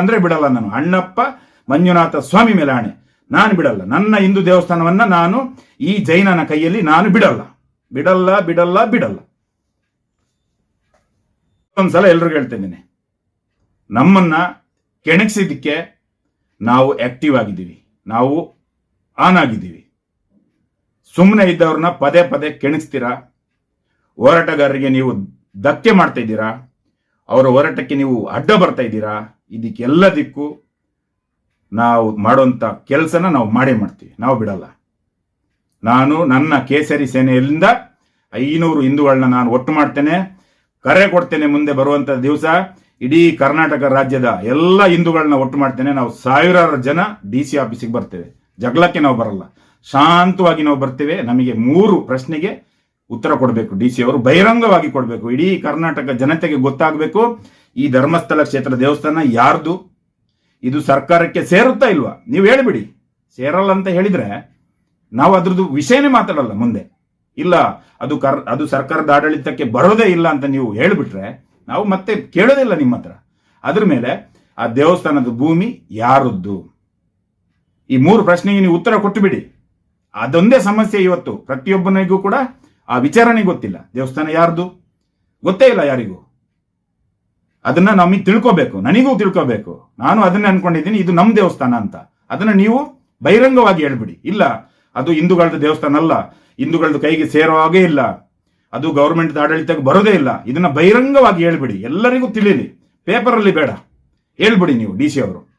ಅಂದ್ರೆ ಬಿಡಲ್ಲ. ನಾನು ಅಣ್ಣಪ್ಪ ಮಂಜುನಾಥ ಸ್ವಾಮಿ ಮೇಲೆ ಆಣೆ, ನಾನು ಬಿಡಲ್ಲ. ನನ್ನ ಹಿಂದೂ ದೇವಸ್ಥಾನವನ್ನ ನಾನು ಈ ಜೈನನ ಕೈಯಲ್ಲಿ ನಾನು ಬಿಡಲ್ಲ. ಒಂದ್ಸಲ ಎಲ್ರಿಗೂ ಹೇಳ್ತಾ ಇದ್ದೀನಿ, ನಮ್ಮನ್ನ ಕೆಣಕ್ಸಿದ್ದಕ್ಕೆ ನಾವು ಆಕ್ಟಿವ್ ಆಗಿದ್ದೀವಿ, ನಾವು ಆನ್ ಆಗಿದ್ದೀವಿ. ಸುಮ್ಮನೆ ಇದ್ದವ್ರನ್ನ ಪದೇ ಕೆಣಕ್ಸ್ತೀರಾ. ಹೋರಾಟಗಾರರಿಗೆ ನೀವು ಧಕ್ಕೆ ಮಾಡ್ತಾ ಇದ್ದೀರಾ, ಅವರ ಹೋರಾಟಕ್ಕೆ ನೀವು ಅಡ್ಡ ಬರ್ತಾ ಇದ್ದೀರಾ. ಇದಕ್ಕೆಲ್ಲದಕ್ಕೂ ನಾವು ಮಾಡುವಂತ ಕೆಲಸನ ನಾವು ಮಾಡ್ತೀವಿ. ನಾವು ಬಿಡಲ್ಲ. ನಾನು ನನ್ನ ಕೇಸರಿ ಸೇನೆಯಿಂದ 500 ಹಿಂದೂಗಳನ್ನ ನಾನು ಒಟ್ಟು ಮಾಡ್ತೇನೆ, ಕರೆ ಕೊಡ್ತೇನೆ. ಮುಂದೆ ಬರುವಂತ ದಿವಸ ಇಡೀ ಕರ್ನಾಟಕ ರಾಜ್ಯದ ಎಲ್ಲ ಹಿಂದೂಗಳನ್ನ ಒಟ್ಟು ಮಾಡ್ತೇನೆ. ನಾವು 1000 ಜನ DC ಆಫೀಸಿಗೆ ಬರ್ತೇವೆ. ಜಗಳಕ್ಕೆ ನಾವು ಬರಲ್ಲ, ಶಾಂತವಾಗಿ ನಾವು ಬರ್ತೇವೆ. ನಮಗೆ 3 ಪ್ರಶ್ನೆಗೆ ಉತ್ತರ ಕೊಡಬೇಕು. DC ಅವರು ಬಹಿರಂಗವಾಗಿ ಕೊಡಬೇಕು. ಇಡೀ ಕರ್ನಾಟಕ ಜನತೆಗೆ ಗೊತ್ತಾಗಬೇಕು ಈ ಧರ್ಮಸ್ಥಳ ಕ್ಷೇತ್ರ ದೇವಸ್ಥಾನ ಯಾರ್ದು, ಇದು ಸರ್ಕಾರಕ್ಕೆ ಸೇರುತ್ತಾ ಇಲ್ವಾ. ನೀವು ಹೇಳಿಬಿಡಿ. ಸೇರಲ್ಲ ಅಂತ ಹೇಳಿದ್ರೆ ನಾವು ಅದ್ರದ್ದು ವಿಷಯನೇ ಮಾತಾಡಲ್ಲ ಮುಂದೆ. ಇಲ್ಲ ಅದು ಸರ್ಕಾರದ ಆಡಳಿತಕ್ಕೆ ಬರೋದೇ ಇಲ್ಲ ಅಂತ ನೀವು ಹೇಳಿಬಿಟ್ರೆ ನಾವು ಮತ್ತೆ ಕೇಳೋದಿಲ್ಲ ನಿಮ್ಮ ಹತ್ರ. ಅದ್ರ ಮೇಲೆ ಆ ದೇವಸ್ಥಾನದ ಭೂಮಿ ಯಾರದ್ದು, ಈ 3 ಪ್ರಶ್ನೆಗೆ ನೀವು ಉತ್ತರ ಕೊಟ್ಟು ಬಿಡಿ. ಅದೊಂದೇ ಸಮಸ್ಯೆ ಇವತ್ತು. ಪ್ರತಿಯೊಬ್ಬನಿಗೂ ಕೂಡ ಆ ವಿಚಾರಣೆ ಗೊತ್ತಿಲ್ಲ. ದೇವಸ್ಥಾನ ಯಾರ್ದು ಗೊತ್ತೇ ಇಲ್ಲ ಯಾರಿಗೂ. ಅದನ್ನ ನಮಗೆ ತಿಳ್ಕೋಬೇಕು, ನನಗೂ ತಿಳ್ಕೋಬೇಕು. ನಾನು ಅದನ್ನೇ ಅನ್ಕೊಂಡಿದ್ದೀನಿ, ಇದು ನಮ್ಮ ದೇವಸ್ಥಾನ ಅಂತ. ಅದನ್ನ ನೀವು ಬಹಿರಂಗವಾಗಿ ಹೇಳ್ಬಿಡಿ. ಇಲ್ಲ, ಅದು ಹಿಂದೂಗಳದ ದೇವಸ್ಥಾನ ಅಲ್ಲ, ಹಿಂದೂಗಳದ ಕೈಗೆ ಸೇರೋ ಹಾಗೇ ಇಲ್ಲ, ಅದು ಗೌರ್ಮೆಂಟ್ ಆಡಳಿತಕ್ಕೆ ಬರೋದೇ ಇಲ್ಲ. ಇದನ್ನ ಬಹಿರಂಗವಾಗಿ ಹೇಳ್ಬಿಡಿ, ಎಲ್ಲರಿಗೂ ತಿಳಿಲಿ, ಪೇಪರಲ್ಲಿ ಬೇಡ, ಹೇಳ್ಬಿಡಿ ನೀವು ಡಿ ಸಿ ಅವರು.